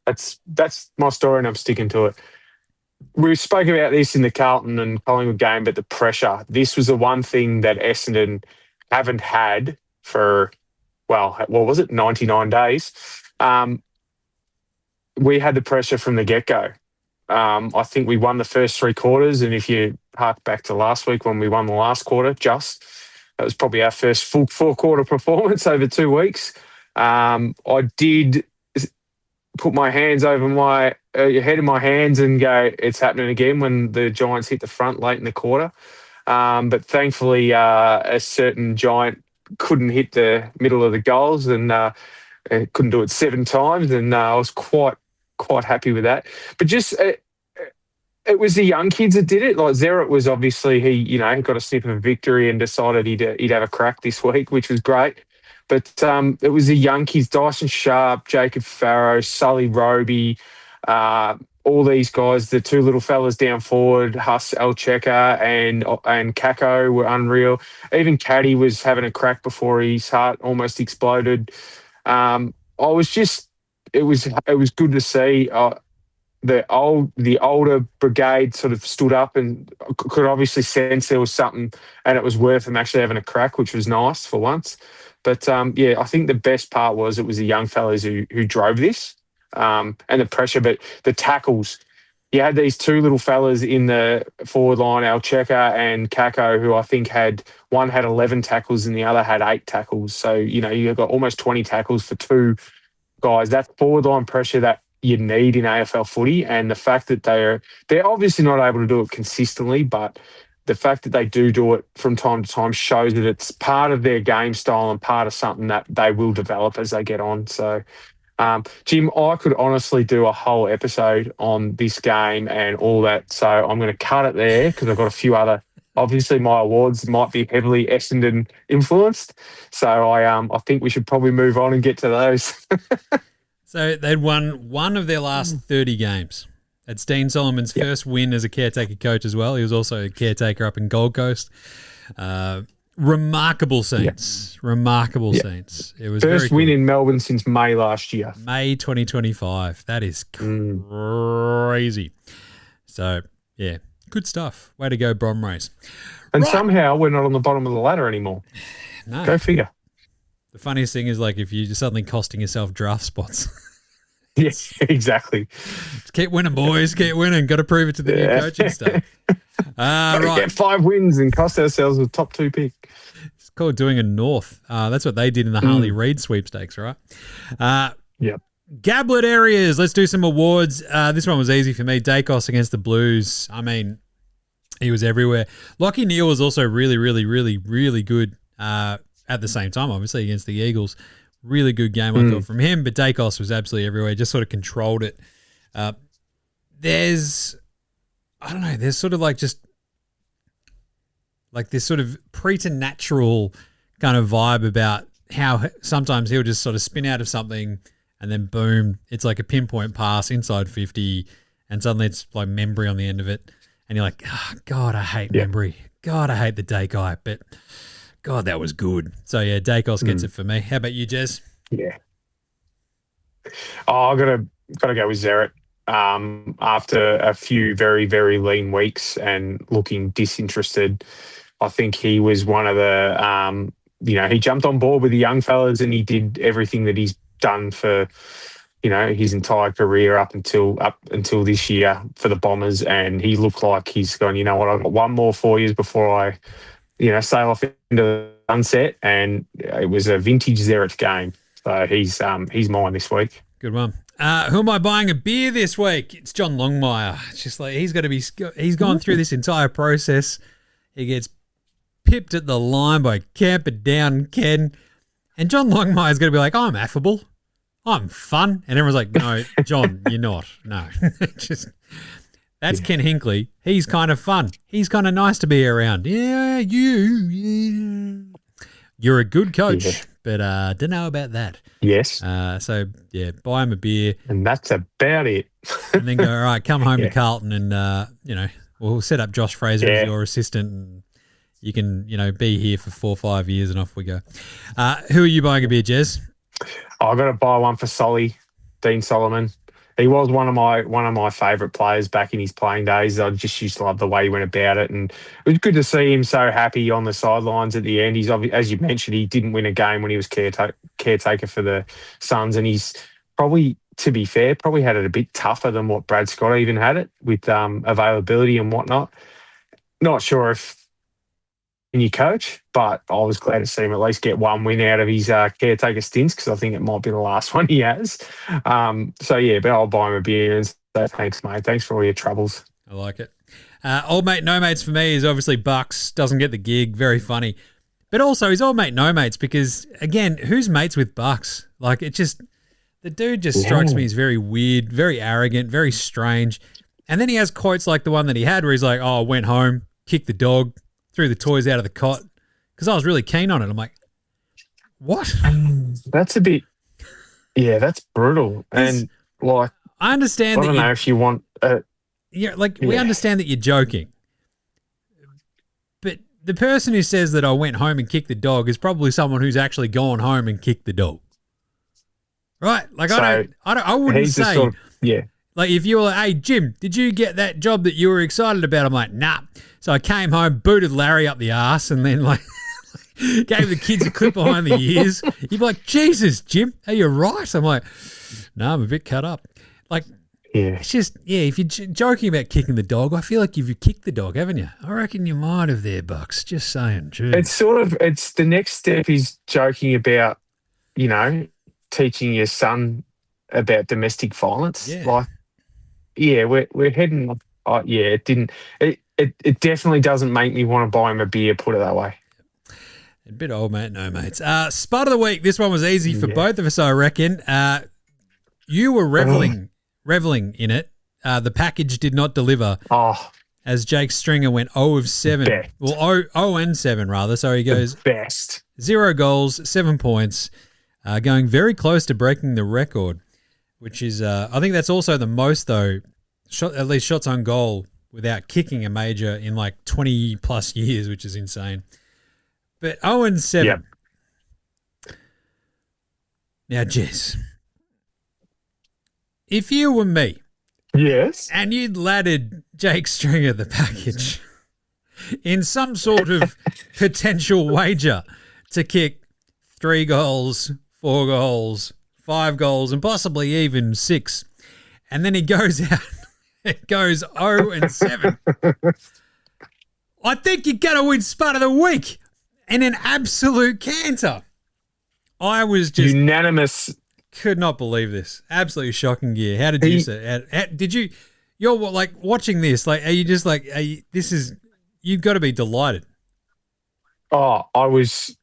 that's my story, and I'm sticking to it. We spoke about this in the Carlton and Collingwood game, but the pressure. This was the one thing that Essendon haven't had for, what was it, 99 days. We had the pressure from the get-go. I think we won the first 3 quarters, and if you hark back to last week when we won the last quarter, that was probably our first full 4-quarter performance over 2 weeks. I did put my hands over my head in my hands and go, it's happening again when the Giants hit the front late in the quarter. But thankfully, a certain Giant couldn't hit the middle of the goals and couldn't do it 7 times, and I was quite happy with that. But just it was the young kids that did it. Like Zerrett was obviously he got a snip of a victory and decided he'd have a crack this week, which was great. But it was the young kids: Dyson Sharp, Jacob Farrow, Sully Roby, all these guys. The 2 little fellas down forward, Huss Elcheka and Kako, were unreal. Even Caddy was having a crack before his heart almost exploded. It was good to see the older brigade sort of stood up and could obviously sense there was something, and it was worth them actually having a crack, which was nice for once. But I think the best part was it was the young fellas who drove this, and the pressure, but the tackles. You had these 2 little fellas in the forward line, Alcheka and Kako, who I think one had 11 tackles and the other had 8 tackles. So, you got almost 20 tackles for 2 guys. That's forward line pressure that you need in AFL footy, and the fact that they're obviously not able to do it consistently, but the fact that they do it from time to time shows that it's part of their game style and part of something that they will develop as they get on. So, Jim, I could honestly do a whole episode on this game and all that, so I'm going to cut it there because I've got a few other. Obviously, my awards might be heavily Essendon influenced, so I think we should probably move on and get to those. So they'd won one of their last 30 games. It's Dean Solomon's first win as a caretaker coach as well. He was also a caretaker up in Gold Coast. Remarkable scenes. Remarkable scenes. It was first very win cool. in Melbourne since May last year. May 2025. That is crazy. So, yeah, good stuff. Way to go, Brom Race. And somehow we're not on the bottom of the ladder anymore. No. Go figure. The funniest thing is, like, if you're suddenly costing yourself draft spots. Yes, exactly. Just keep winning, boys. Keep winning. Got to prove it to the new coaching staff. Right. Get 5 wins and cost ourselves a top 2 pick. It's called doing a North. That's what they did in the Harley Reid sweepstakes, right? Yep. Gablet areas. Let's do some awards. This one was easy for me. Dacos against the Blues. I mean, he was everywhere. Lachie Neale was also really, really, really, really good at the same time, obviously, against the Eagles. Really good game, I thought, from him. But Dacos was absolutely everywhere. Just sort of controlled it. There's sort of like just like this sort of preternatural kind of vibe about how sometimes he'll just sort of spin out of something and then boom, it's like a pinpoint pass inside 50, and suddenly it's like Membry on the end of it, and you're like, oh, God, I hate Membry. God, I hate the day guy, but God, that was good. So yeah, Dacos gets it for me. How about you, Jez? Yeah. Oh, I gotta go with Zeret. After a few very, very lean weeks and looking disinterested, I think he was one of the, he jumped on board with the young fellas and he did everything that he's done for, his entire career up until this year for the Bombers. And he looked like he's going, you know what, I've got one more 4 years before I, sail off into the sunset. And it was a vintage Zeret game. So he's mine this week. Good one. Who am I buying a beer this week? It's John Longmire. It's just like he's gone through this entire process. He gets pipped at the line by Camperdown Ken. And John Longmire's going to be like, I'm affable. I'm fun. And everyone's like, no, John, you're not. No. That's Ken Hinkley. He's kind of fun. He's kind of nice to be around. Yeah, you're a good coach. Yeah. But don't know about that. Yes. So, yeah, buy him a beer. And that's about it. And then go, all right, come home to Carlton and, we'll set up Josh Fraser as your assistant and you can, be here for 4 or 5 years and off we go. Who are you buying a beer, Jez? I've got to buy one for Solly, Dean Solomon. He was one of my favourite players back in his playing days. I just used to love the way he went about it, and it was good to see him so happy on the sidelines at the end. He's as you mentioned, he didn't win a game when he was caretaker for the Suns, and he's probably, to be fair, probably had it a bit tougher than what Brad Scott even had it with availability and whatnot. Not sure if new coach, but I was glad to see him at least get one win out of his caretaker stints because I think it might be the last one he has. But I'll buy him a beer and say thanks, mate. Thanks for all your troubles. I like it. Old mate, no mates for me is obviously Bucks. Doesn't get the gig. Very funny. But also he's old mate, no mates because, again, who's mates with Bucks? Like, the dude just strikes me as very weird, very arrogant, very strange. And then he has quotes like the one that he had where he's like, I went home, kicked the dog, threw the toys out of the cot because I was really keen on it. I'm like, what? That's a bit, that's brutal. And like, I understand. I don't know if you want. We understand that you're joking, but the person who says that I went home and kicked the dog is probably someone who's actually gone home and kicked the dog, right? Like, so I wouldn't say, Like if you were like, hey, Jim, did you get that job that you were excited about? I'm like, nah. So I came home, booted Larry up the arse, and then gave the kids a clip behind the ears. You'd be like, Jesus, Jim, are you right? I'm like, no, I'm a bit cut up. Like, it's just, if you're joking about kicking the dog, I feel like you've kicked the dog, haven't you? I reckon you might have there, Bucks. Just saying. Geez. It's the next step is joking about, teaching your son about domestic violence. Yeah. We're heading. It definitely doesn't make me want to buy him a beer. Put it that way. A bit old mate, no mates. Spud of the week. This one was easy for both of us, I reckon. You were reveling in it. The package did not deliver. As Jake Stringer went 0 of 7. Best. Well, 0 and 7 rather. So he goes best. 0 goals, 7 points, going very close to breaking the record, which is I think that's also the most though. At least shots on goal without kicking a major in like 20 plus years, which is insane. But 0 and 7. Yep. Now, Jess, if you were me, yes, and you'd laddered Jake Stringer the package in some sort of potential wager to kick 3 goals, 4 goals, 5 goals, and possibly even 6, and then he goes out. It goes 0 and 7. I think you're going to win Spud of the Week in an absolute canter. I was just unanimous. Could not believe this. Absolutely shocking gear. How did you say? Did you? You're like watching this. Like, are you just like? You've got to be delighted. Oh, I was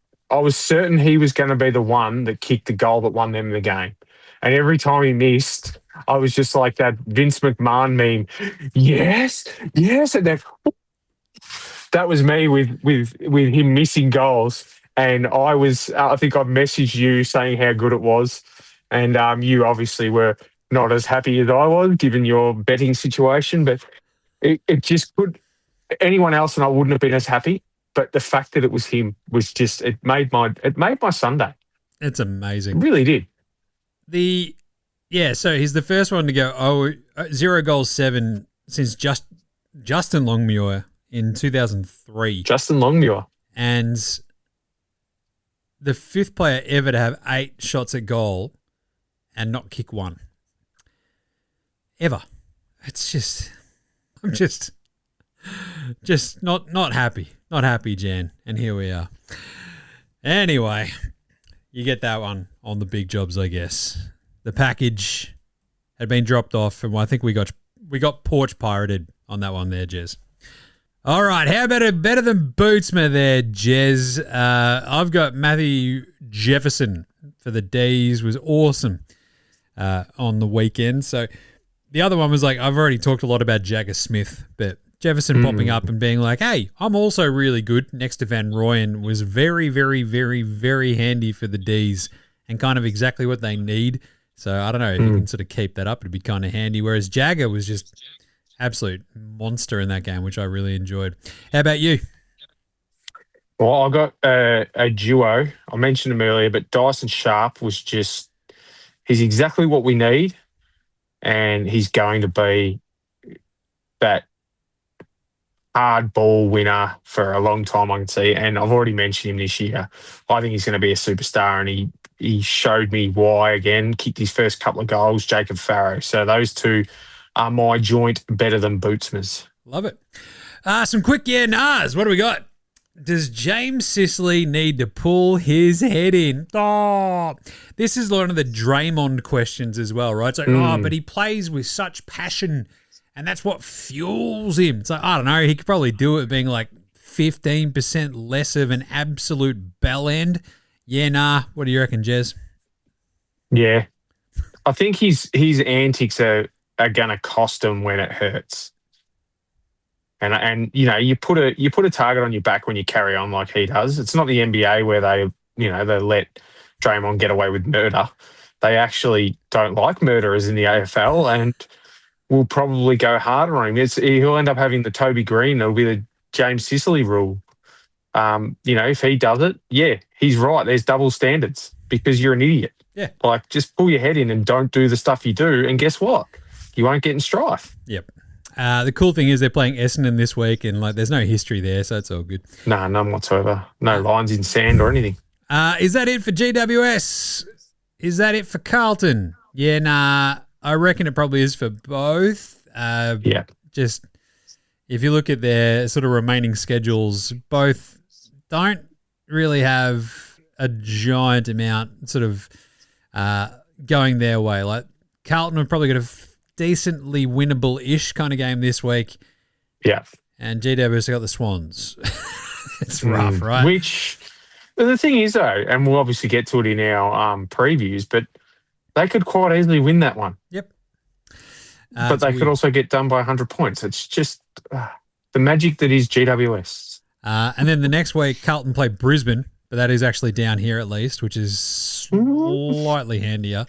certain he was going to be the one that kicked the goal that won them the game, and every time he missed, I was just like that Vince McMahon meme. Yes, and then that was me with him missing goals. And I think I messaged you saying how good it was. And you obviously were not as happy as I was, given your betting situation. But it just could anyone else, and I wouldn't have been as happy. But the fact that it was him was just it made my Sunday. It's amazing. It really did. So he's the first one to go 0 goals 7 since Justin Longmuir in 2003. Justin Longmuir. And the fifth player ever to have 8 shots at goal and not kick one. Ever. It's just, I'm just not happy. Not happy, Jan. And here we are. Anyway, you get that one on the big jobs, I guess. The package had been dropped off, and I think we got porch pirated on that one there, Jez. All right, how about a better than Bootsma there, Jez? I've got Matthew Jefferson for the D's, was awesome on the weekend. So the other one was like, I've already talked a lot about Jagger Smith, but Jefferson popping up and being like, hey, I'm also really good next to Van Rooyen was very, very, very, very handy for the D's and kind of exactly what they need. So I don't know if you can sort of keep that up. It'd be kind of handy. Whereas Jagger was just absolute monster in that game, which I really enjoyed. How about you? Well, I got a duo. I mentioned him earlier, but Dyson Sharp was just, he's exactly what we need. And he's going to be that hard ball winner for a long time, I can see. And I've already mentioned him this year. I think he's going to be a superstar, and he showed me why again, kicked his first couple of goals, Jacob Farrow. So those two are my joint better than Bootsmas. Love it. Some quick yeah-nahs. What do we got? Does James Sicily need to pull his head in? Oh, this is one of the Draymond questions as well, right? So, but he plays with such passion, and that's what fuels him. So, I don't know. He could probably do it being like 15% less of an absolute bell end. Yeah, nah. What do you reckon, Jez? Yeah. I think his antics are going to cost him when it hurts. And you know, you put a target on your back when you carry on like he does. It's not the NBA where they let Draymond get away with murder. They actually don't like murderers in the AFL and will probably go harder on him. He'll end up having the Toby Green. It'll be the James Sicily rule. If he does it, yeah, he's right. There's double standards because you're an idiot. Yeah. Like, just pull your head in and don't do the stuff you do, and guess what? You won't get in strife. Yep. The cool thing is they're playing Essendon this week, and like there's no history there, so it's all good. No, none whatsoever. No lines in sand or anything. Is that it for GWS? Is that it for Carlton? Yeah, nah. I reckon it probably is for both. Yeah. Just if you look at their sort of remaining schedules, both don't really have a giant amount sort of going their way. Like Carlton have probably got a decently winnable-ish kind of game this week. Yeah. And GWS got the Swans. It's rough, right? Which, the thing is, though, and we'll obviously get to it in our previews, but they could quite easily win that one. Yep. But they could also get done by 100 points. It's just the magic that is GWS. And then the next week, Carlton play Brisbane, but that is actually down here at least, which is slightly handier.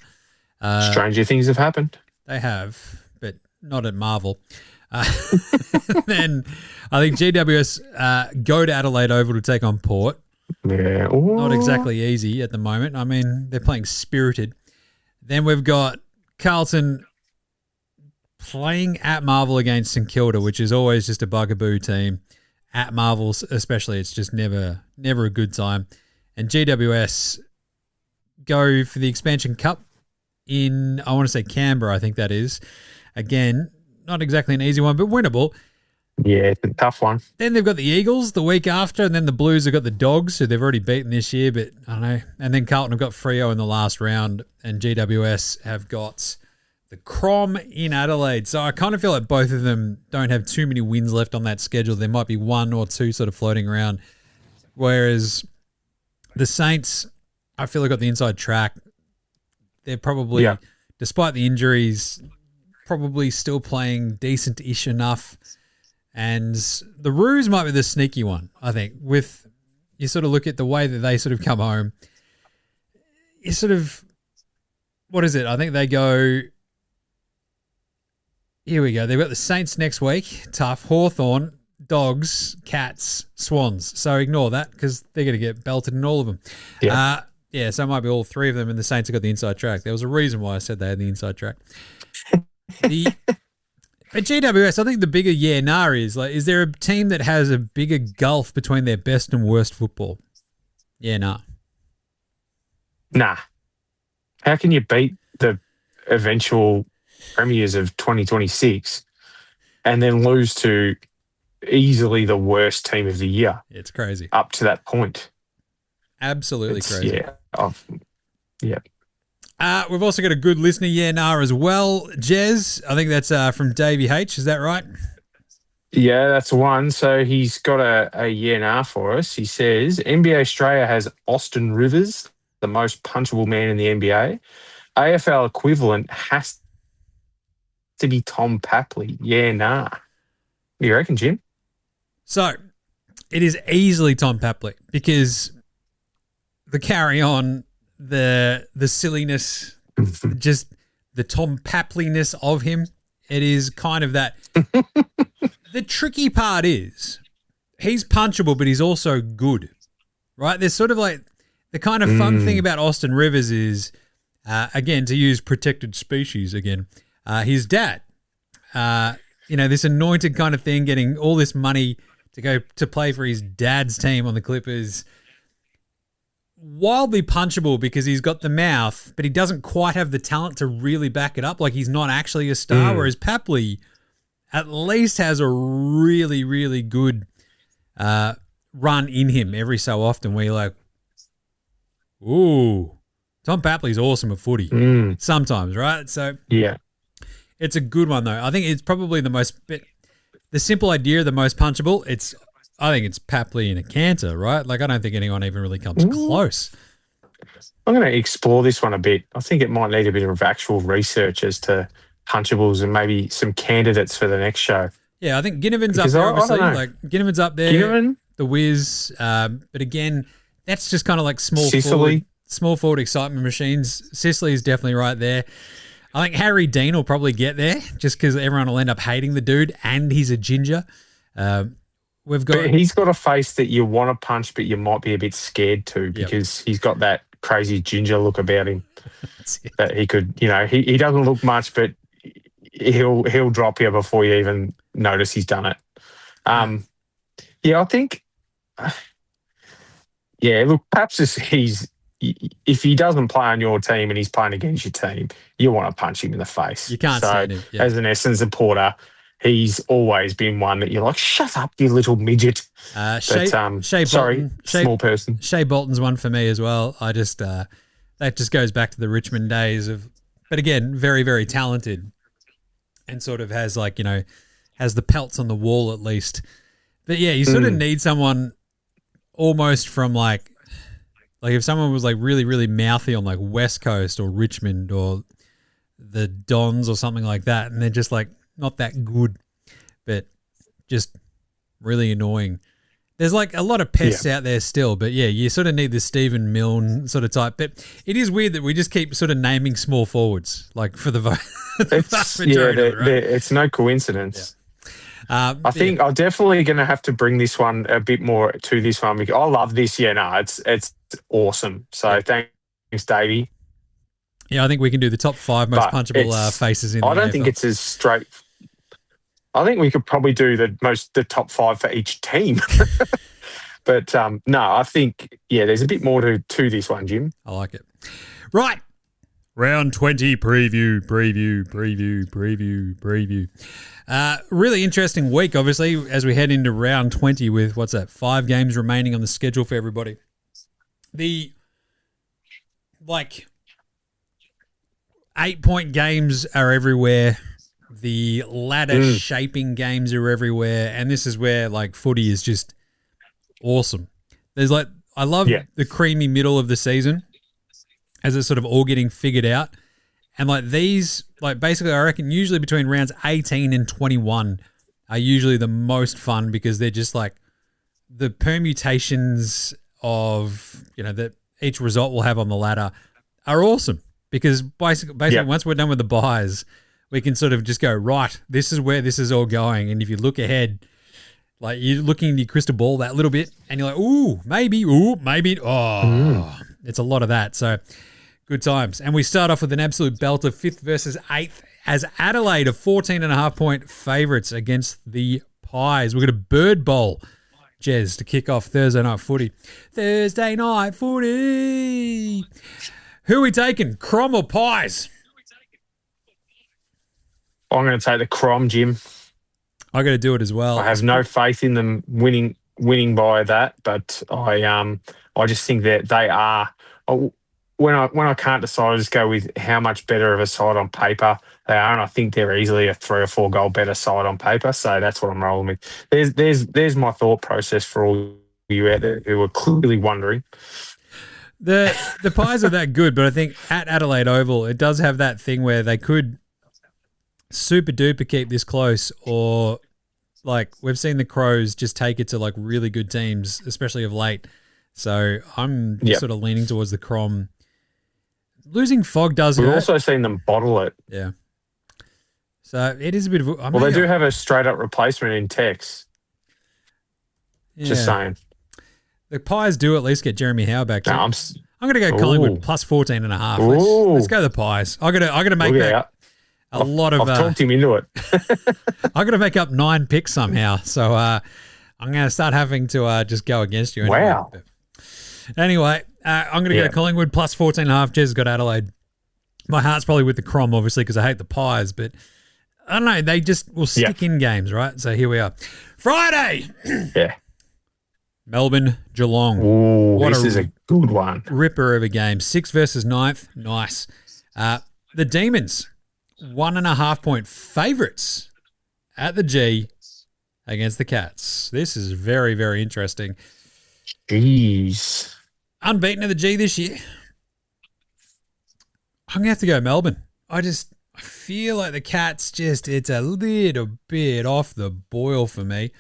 Stranger things have happened. They have, but not at Marvel. Then I think GWS go to Adelaide Oval to take on Port. Yeah. Ooh. Not exactly easy at the moment. I mean, they're playing Spirited. Then we've got Carlton playing at Marvel against St Kilda, which is always just a bugaboo team. At Marvel especially, it's just never a good time. And GWS go for the Expansion Cup in, I want to say Canberra, I think that is. Again, not exactly an easy one, but winnable. Yeah, it's a tough one. Then they've got the Eagles the week after, and then the Blues have got the Dogs, who they've already beaten this year, but I don't know. And then Carlton have got Freo in the last round, and GWS have got the Crom in Adelaide. So I kind of feel like both of them don't have too many wins left on that schedule. There might be one or two sort of floating around. Whereas the Saints, I feel like got the inside track. They're probably, despite the injuries, probably still playing decent-ish enough. And the Roos might be the sneaky one, I think. With you sort of look at the way that they sort of come home, you sort of what is it? I think they go. Here we go. They've got the Saints next week. Tough. Hawthorn, Dogs, Cats, Swans. So ignore that because they're going to get belted in all of them. Yeah. So it might be all three of them, and the Saints have got the inside track. There was a reason why I said they had the inside track. At GWS, I think the bigger nah is, like, is there a team that has a bigger gulf between their best and worst football? Nah. Nah. How can you beat the eventual premiers of 2026 and then lose to easily the worst team of the year? It's crazy. Up to that point. Absolutely crazy. Yeah. We've also got a good listener, nah, as well. Jez, I think that's from Davey H. Is that right? Yeah, that's one. So he's got a nah for us. He says, NBA Australia has Austin Rivers, the most punchable man in the NBA. AFL equivalent has to be Tom Papley. Nah. What do you reckon, Jim? So it is easily Tom Papley because the carry on, the silliness, just the Tom Papliness of him. It is kind of that. The tricky part is he's punchable, but he's also good, right? There's sort of like the kind of fun thing about Austin Rivers is, again, to use protected species again, his dad, this anointed kind of thing, getting all this money to go to play for his dad's team on the Clippers. Wildly punchable because he's got the mouth, but he doesn't quite have the talent to really back it up. Like, he's not actually a star, whereas Papley at least has a really, really good run in him every so often where you're like, ooh, Tom Papley's awesome at footy sometimes, right? So yeah, it's a good one, though. I think it's probably the simple idea, the most punchable, I think it's Papley and a canter, right? Like, I don't think anyone even really comes close. I'm going to explore this one a bit. I think it might need a bit of actual research as to punchables and maybe some candidates for the next show. Yeah, I think Ginnivan's up there, obviously. Like, Ginnivan's up there. Ginnivan? The Wiz. But again, that's just kind of like small forward excitement machines. Sicily's definitely right there. I think Harry Dean will probably get there just because everyone will end up hating the dude and he's a ginger. But he's got a face that you want to punch, but you might be a bit scared to because he's got that crazy ginger look about him that he could, he doesn't look much, but he'll drop you before you even notice he's done it. I think, look, perhaps if he doesn't play on your team and he's playing against your team, you want to punch him in the face. You can't stand him. Yeah. As an Essendon supporter, he's always been one that you're like, shut up, you little midget. Shea Bolton, small person. Shea Bolton's one for me as well. I just that just goes back to the Richmond days but again, very, very talented and sort of has has the pelts on the wall at least. But yeah, you sort of need someone almost from like if someone was like really, really mouthy on like West Coast or Richmond or the Dons or something like that, and they're just like not that good, but just really annoying. There's like a lot of pests out there still, but yeah, you sort of need the Stephen Milne sort of type. But it is weird that we just keep sort of naming small forwards, like for the vast majority. Right? It's no coincidence. Yeah. I think I'm definitely going to have to bring this one a bit more to this one because I love this. It's awesome. So thanks, Davey. Yeah, I think we can do the top 5 most punchable faces in the AFL. I don't think it's as straight. I think we could probably do the top 5 for each team. But no, I think, there's a bit more to this one, Jim. I like it. Right. Round 20 preview. Really interesting week, obviously, as we head into round 20 with, 5 games remaining on the schedule for everybody. The, 8-point games are everywhere. The ladder shaping games are everywhere. And this is where, footy is just awesome. There's, I love the creamy middle of the season as it's sort of all getting figured out. And, these, basically, I reckon usually between rounds 18 and 21 are usually the most fun because they're just, the permutations of, that each result will have on the ladder are awesome. because basically once we're done with the buys, we can sort of just go, right, this is where this is all going. And if you look ahead, like you're looking in your crystal ball that little bit and you're like, ooh, maybe. It's a lot of that. So good times. And we start off with an absolute belter, 5th versus 8th, as Adelaide are 14.5-point favourites against the Pies. We've got a bird bowl, Jez, to kick off Thursday night footy. Thursday night footy. Who are we taking, Crom or Pies? I'm going to take the Crom, Jim. I got to do it as well. I have no faith in them winning by that, but I just think that they are. When I can't decide, I just go with how much better of a side on paper they are, and I think they're easily a 3 or 4 goal better side on paper. So that's what I'm rolling with. There's my thought process for all you out there who are clearly wondering. The Pies are that good, but I think at Adelaide Oval it does have that thing where they could super duper keep this close, or like we've seen the Crows just take it to like really good teams, especially of late. So I'm sort of leaning towards the Crom. Losing Fog does hurt. We've also seen them bottle it. Yeah. So it is a bit of a... they do have a straight-up replacement in Tex. Yeah. Just saying. The Pies do at least get Jeremy Howe back. No, I'm going to go Collingwood plus 14.5. Let's go the Pies. I got to make that a lot of... I've talked him into it. I got to make up 9 picks somehow. So I'm going to start having to just go against you. Wow. Anyway, I'm going to go Collingwood plus 14.5. Jez has got Adelaide. My heart's probably with the Crom, obviously, because I hate the Pies, but I don't know. They just will stick in games, right? So here we are. Friday. Yeah. Melbourne, Geelong. Ooh, this is a good one. Ripper of a game. 6th versus 9th. Nice. The Demons, 1.5-point favourites at the G against the Cats. This is very, very interesting. Jeez. Unbeaten at the G this year. I'm going to have to go Melbourne. I feel like the Cats it's a little bit off the boil for me.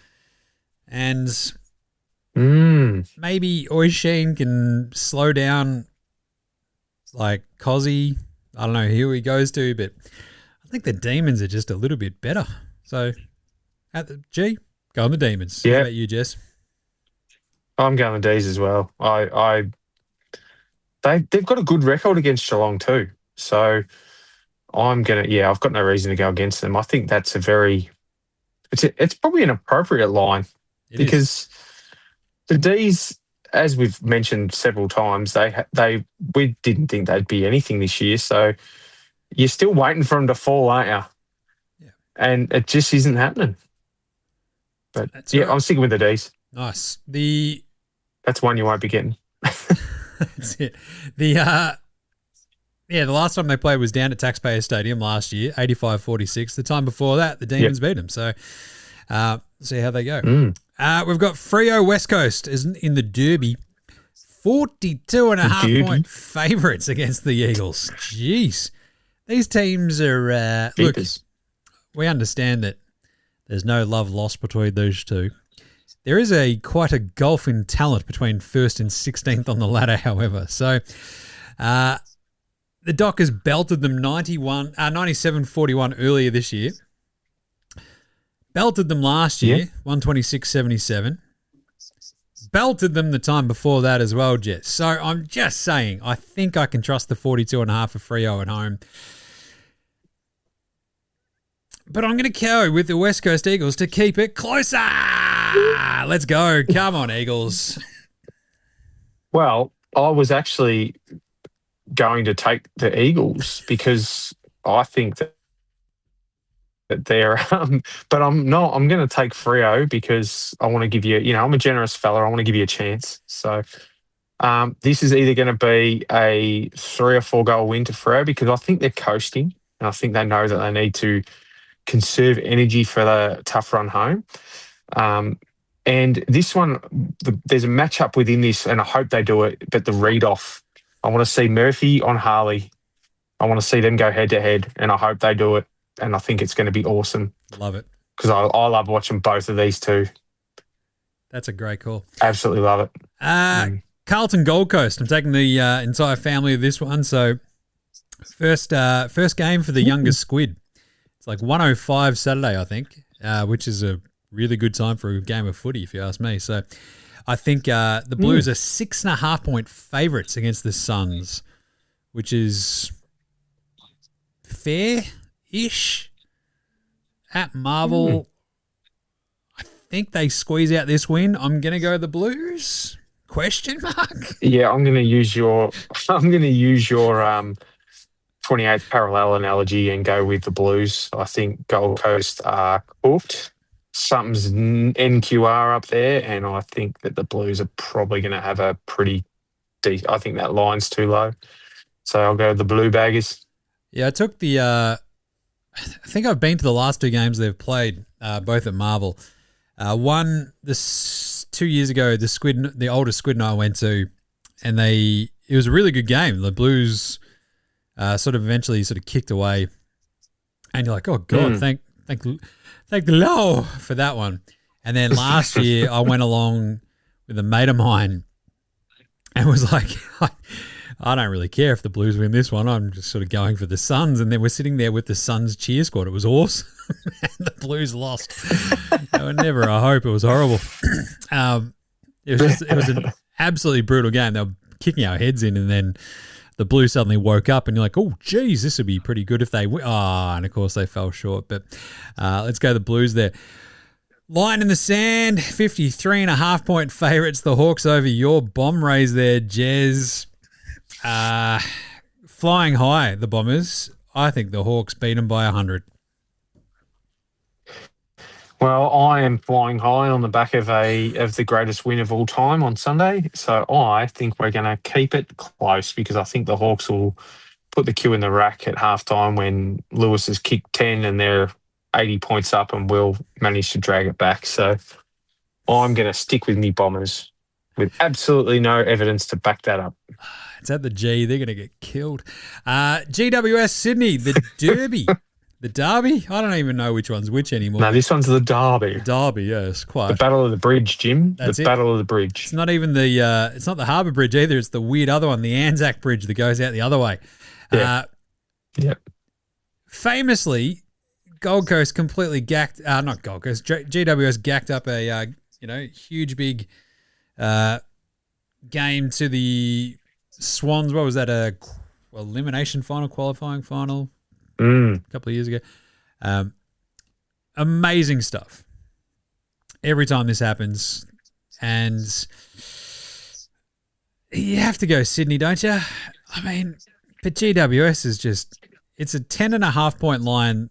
And maybe Oisin can slow down like Cozzy. I don't know who he goes to, but I think the Demons are just a little bit better. So at the G, go on the Demons. Yeah. How about you, Jess? I'm going the D's as well. They've got a good record against Geelong too. So I've got no reason to go against them. I think that's it's probably an appropriate line because the D's, as we've mentioned several times, we didn't think they'd be anything this year. So you're still waiting for them to fall, aren't you? Yeah. And it just isn't happening. But right. I'm sticking with the D's. Nice. That's one you won't be getting. That's it. The last time they played was down at Taxpayer Stadium last year, 85-46. The time before that, the Demons beat them. So see how they go. We've got Freo West Coast in the Derby. 42.5-point favourites against the Eagles. Jeez. These teams are... look, we understand that there's no love lost between those two. There is quite a gulf in talent between 1st and 16th on the ladder, however. So the Dockers belted them 97-41 earlier this year. Belted them last year, 126-77. Belted them the time before that as well, Jess. So I'm just saying, I think I can trust the 42.5 for Freo at home. But I'm going to go with the West Coast Eagles to keep it closer. Let's go. Come on, Eagles. Well, I was actually going to take the Eagles because I think that they're but I'm not. I'm going to take Freo because I want to give you, I'm a generous fella. I want to give you a chance. So this is either going to be a 3 or 4 goal win to Freo because I think they're coasting and I think they know that they need to conserve energy for the tough run home. And this one, there's a matchup within this, and I hope they do it, but the read-off, I want to see Murphy on Harley. I want to see them go head-to-head, and I hope they do it, and I think it's going to be awesome. Love it. Because I love watching both of these two. That's a great call. Absolutely love it. Carlton Gold Coast. I'm taking the entire family of this one, so First game for the youngest squid. It's like 1:05 Saturday, I think, which is a really good time for a game of footy, if you ask me. So I think the Blues are 6.5 point favourites against the Suns, which is fair-ish at Marvel. I think they squeeze out this win. I'm going to go the Blues. Question mark? Yeah, I'm going to use your 28th parallel analogy and go with the Blues. I think Gold Coast are cooked. Something's NQR up there, and I think that the Blues are probably going to have a pretty deep. I think that line's too low, so I'll go with the Blue Baggers. Yeah, I took the. I think I've been to the last two games they've played, both at Marvel. One 2 years ago, the older Squid and I went to, and it was a really good game. The Blues sort of eventually sort of kicked away, and you're like, oh God, thank the Lord for that one. And then last year I went along with a mate of mine and was like, I don't really care if the Blues win this one. I'm just sort of going for the Suns. And then we're sitting there with the Suns cheer squad. It was awesome. And the Blues lost. They were never a hope. It was horrible. It was an absolutely brutal game. They were kicking our heads in, and then the Blues suddenly woke up, and you're like, oh, geez, this would be pretty good if they win. And of course they fell short. But let's go the Blues there. Line in the sand, 53.5 point favourites. The Hawks over your bomb raise there, Jez. Flying high, the Bombers. I think the Hawks beat them by 100. Well, I am flying high on the back of the greatest win of all time on Sunday. So I think we're going to keep it close, because I think the Hawks will put the cue in the rack at halftime when Lewis has kicked 10 and they're 80 points up, and will manage to drag it back. So I'm going to stick with me Bombers with absolutely no evidence to back that up. It's at the G. They're going to get killed. GWS Sydney, the Derby. The Derby? I don't even know which one's which anymore. No, this one's the Derby. The Derby, yes, quite. The Battle of the Bridge, Jim. That's the it. Battle of the Bridge. It's not even it's not the Harbour Bridge either. It's the weird other one, the Anzac Bridge that goes out the other way. Yeah. Yep. Famously, Gold Coast completely gacked. Not Gold Coast. GWS gacked up a huge big game to the Swans. What was that? A elimination final, qualifying final. A couple of years ago. Amazing stuff. Every time this happens. And you have to go Sydney, don't you? I mean, but GWS is just, it's a 10.5 point line.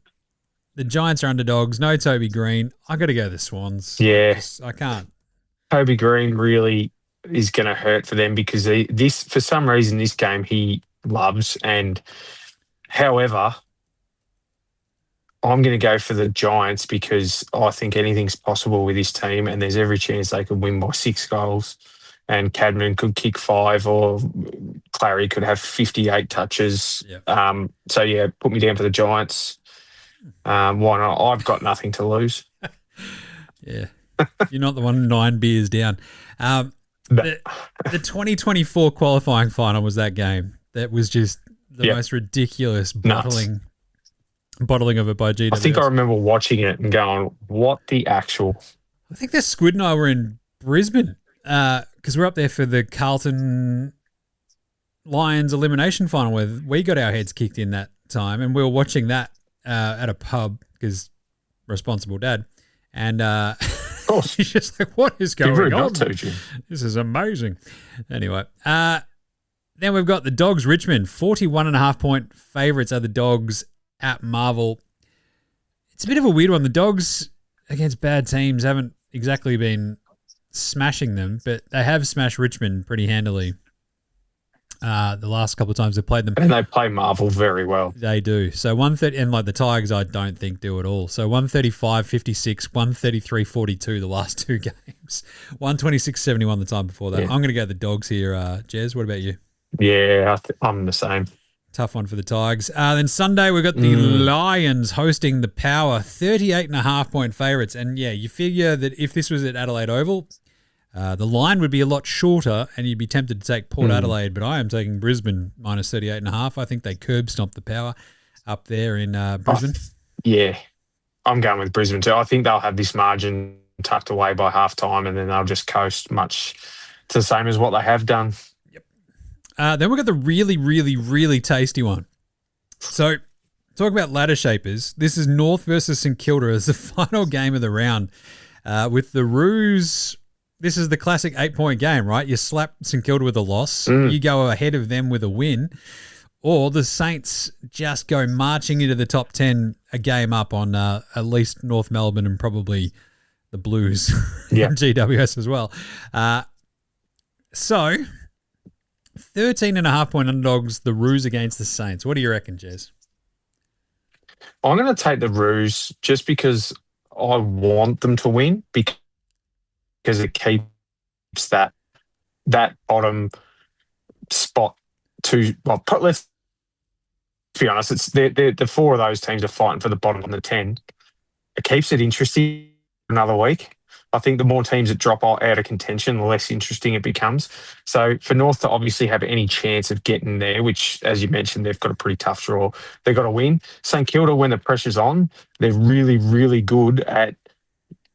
The Giants are underdogs. No Toby Green. I got to go the Swans. Yeah. I can't. Toby Green really is going to hurt for them, because for some reason, this game he loves. And however, I'm going to go for the Giants, because I think anything's possible with this team, and there's every chance they could win by 6 goals, and Cadman could kick 5, or Clary could have 58 touches. Yep. So, yeah, put me down for the Giants. Why not? I've got nothing to lose. Yeah. You're not the one 9 beers down. The 2024 qualifying final was that game. That was just the most ridiculous bottling of it by GWS. I think I remember watching it and going, what the actual? I think the Squid and I were in Brisbane because we're up there for the Carlton Lions elimination final, where we got our heads kicked in that time, and we were watching that at a pub because responsible dad. And he's just like, what is going on? This is amazing. Anyway, then we've got the Dogs Richmond, 41.5 point favourites are the Dogs at Marvel. It's a bit of a weird one. The Dogs against bad teams haven't exactly been smashing them, but they have smashed Richmond pretty handily the last couple of times they've played them. And they play Marvel very well. They do. So 130, and like the Tigers I don't think do at all. So 135-56, 133-42 the last 2 games. 126-71 the time before that. Yeah. I'm going to go the Dogs here. Jez, what about you? Yeah, I'm the same. Tough one for the Tigers. Then Sunday we've got the Lions hosting the Power, 38.5 point favourites. And yeah, you figure that if this was at Adelaide Oval, The line would be a lot shorter, and you'd be tempted to take Port Adelaide, but I am taking Brisbane minus 38.5. I think they curb stomp the power up there in Brisbane. Yeah, I'm going with Brisbane too. I think they'll have this margin tucked away by half time, and then they'll just coast much to the same as what they have done. Yep. Then we've got the really, really, really tasty one. So, talk about ladder shapers. This is North versus St Kilda as the final game of the round. With the Roos, this is the classic 8-point game, right? You slap St Kilda with a loss, you go ahead of them with a win, or the Saints just go marching into the top 10 a game up on at least North Melbourne and probably the Blues and GWS as well. So, 13.5-point underdogs, the Roos against the Saints. What do you reckon, Jez? I'm going to take the Roos just because I want them to win because it keeps that bottom spot to, well, let's be honest, it's the four of those teams are fighting for the bottom on the 10. It keeps it interesting another week. I think the more teams that drop out of contention, the less interesting it becomes. So for North to obviously have any chance of getting there, which, as you mentioned, they've got a pretty tough draw, they've got to win. St Kilda, when the pressure's on, they're really, really good at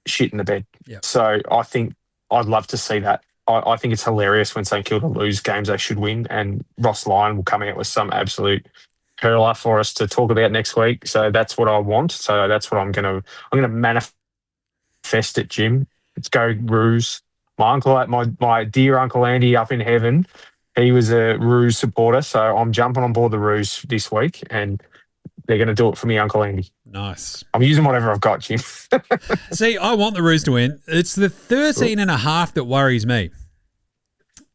shit in the bed. Yep. So I think I'd love to see that. I think it's hilarious when St Kilda lose games they should win, and Ross Lyon will come out with some absolute hurler for us to talk about next week. So that's what I want. So that's what I'm going to manifest it, Jim. Let's go Roos. My dear Uncle Andy up in heaven, he was a Roos supporter, so I'm jumping on board the Roos this week, and they're going to do it for me, Uncle Andy. Nice. I'm using whatever I've got, Jim. See, I want the Roos to win. It's the 13.5 that worries me.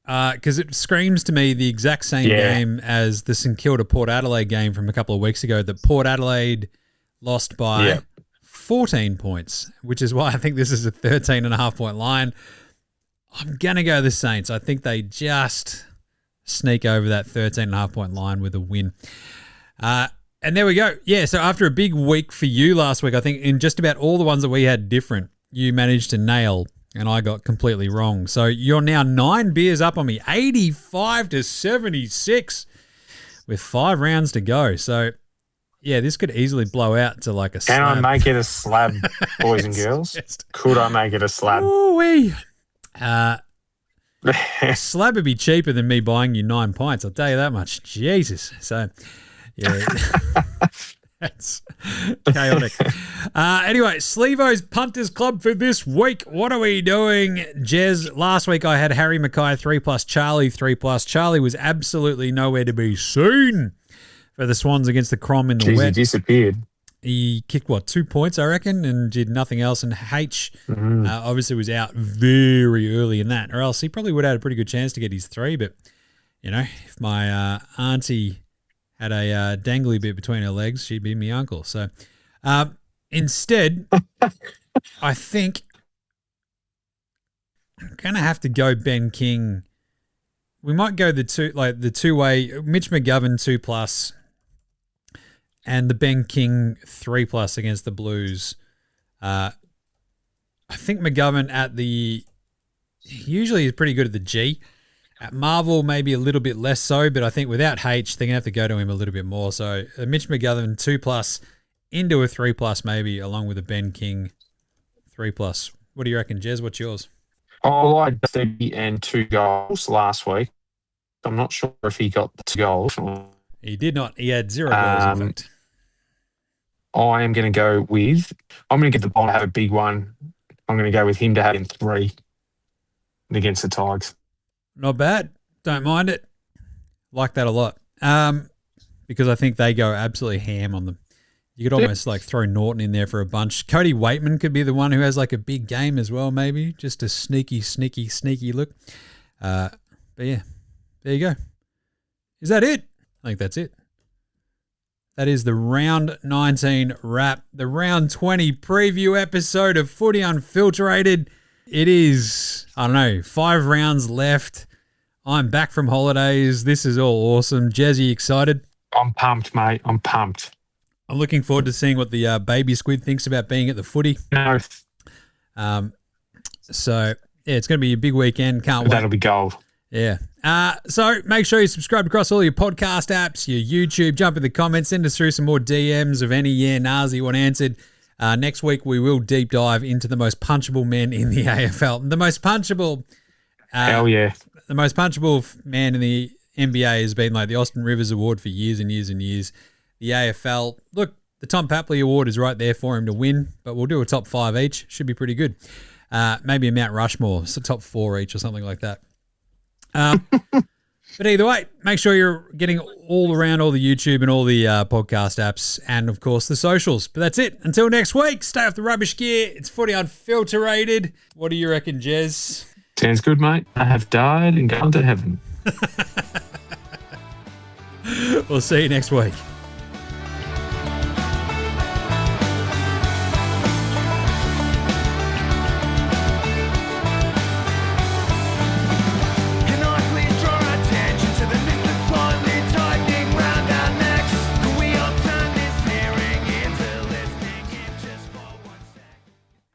Because it screams to me the exact same game as the St Kilda Port Adelaide game from a couple of weeks ago that Port Adelaide lost by 14 points, which is why I think this is a 13.5-point line. I'm going to go the Saints. I think they just sneak over that 13.5-point line with a win. And there we go. Yeah, so after a big week for you last week, I think in just about all the ones that we had different, you managed to nail, and I got completely wrong. So you're now 9 beers up on me, 85-76 with 5 rounds to go. So, yeah, this could easily blow out to like a slab. Can I make it a slab, boys and girls? Could I make it a slab? Ooh-wee. A slab would be cheaper than me buying you 9 pints, I'll tell you that much. Jesus. So, yeah. That's chaotic. Anyway, Slevo's Punters Club for this week. What are we doing, Jez? Last week I had Harry Mackay 3+, Charlie 3+. Charlie was absolutely nowhere to be seen for the Swans against the Crom in the wet. He disappeared. He kicked, 2 points, I reckon, and did nothing else. And H obviously was out very early in that, or else he probably would have had a pretty good chance to get his 3. But, you know, if my auntie had a dangly bit between her legs, she'd be my uncle. So instead, I think I'm going to have to go Ben King. We might go the two-way, Mitch McGovern 2+, and the Ben King 3+ against the Blues. I think McGovern usually is pretty good at the G. At Marvel, maybe a little bit less so, but I think without H, they're going to have to go to him a little bit more. So Mitch McGovern 2+ into a 3+ maybe, along with a Ben King 3+. What do you reckon, Jez? What's yours? I had 30 and 2 goals last week. I'm not sure if he got the 2 goals. He did not. He had 0 goals, in fact. I am going to go with... I'm going to get the ball to have a big one. I'm going to go with him to have 3 against the Tigers. Not bad. Don't mind it. Like that a lot. Because I think they go absolutely ham on them. You could almost throw Norton in there for a bunch. Cody Waitman could be the one who has a big game as well, maybe. Just a sneaky look. But yeah, there you go. Is that it? I think that's it. That is the round 19 wrap. The round 20 preview episode of Footy Unfilterated. It is, 5 rounds left. I'm back from holidays. This is all awesome. Jez, you excited? I'm pumped, mate. I'm pumped. I'm looking forward to seeing what the baby squid thinks about being at the footy. No. So, it's going to be a big weekend. Can't wait. That'll be gold. Yeah. So make sure you subscribe across all your podcast apps, your YouTube, jump in the comments, send us through some more DMs of any nars you want answered. Next week, we will deep dive into the most punchable men in the AFL. The most punchable... Hell yeah. The most punchable man in the NBA has been like the Austin Rivers Award for years and years and years. The AFL, look, the Tom Papley Award is right there for him to win, but we'll do a top 5 each. Should be pretty good. Maybe a Mount Rushmore, so top 4 each or something like that. But either way, make sure you're getting all around all the YouTube and all the podcast apps and, of course, the socials. But that's it. Until next week, stay off the rubbish gear. It's Footy Unfilterated. What do you reckon, Jez? Sounds good, mate. I have died and gone to heaven. We'll see you next week.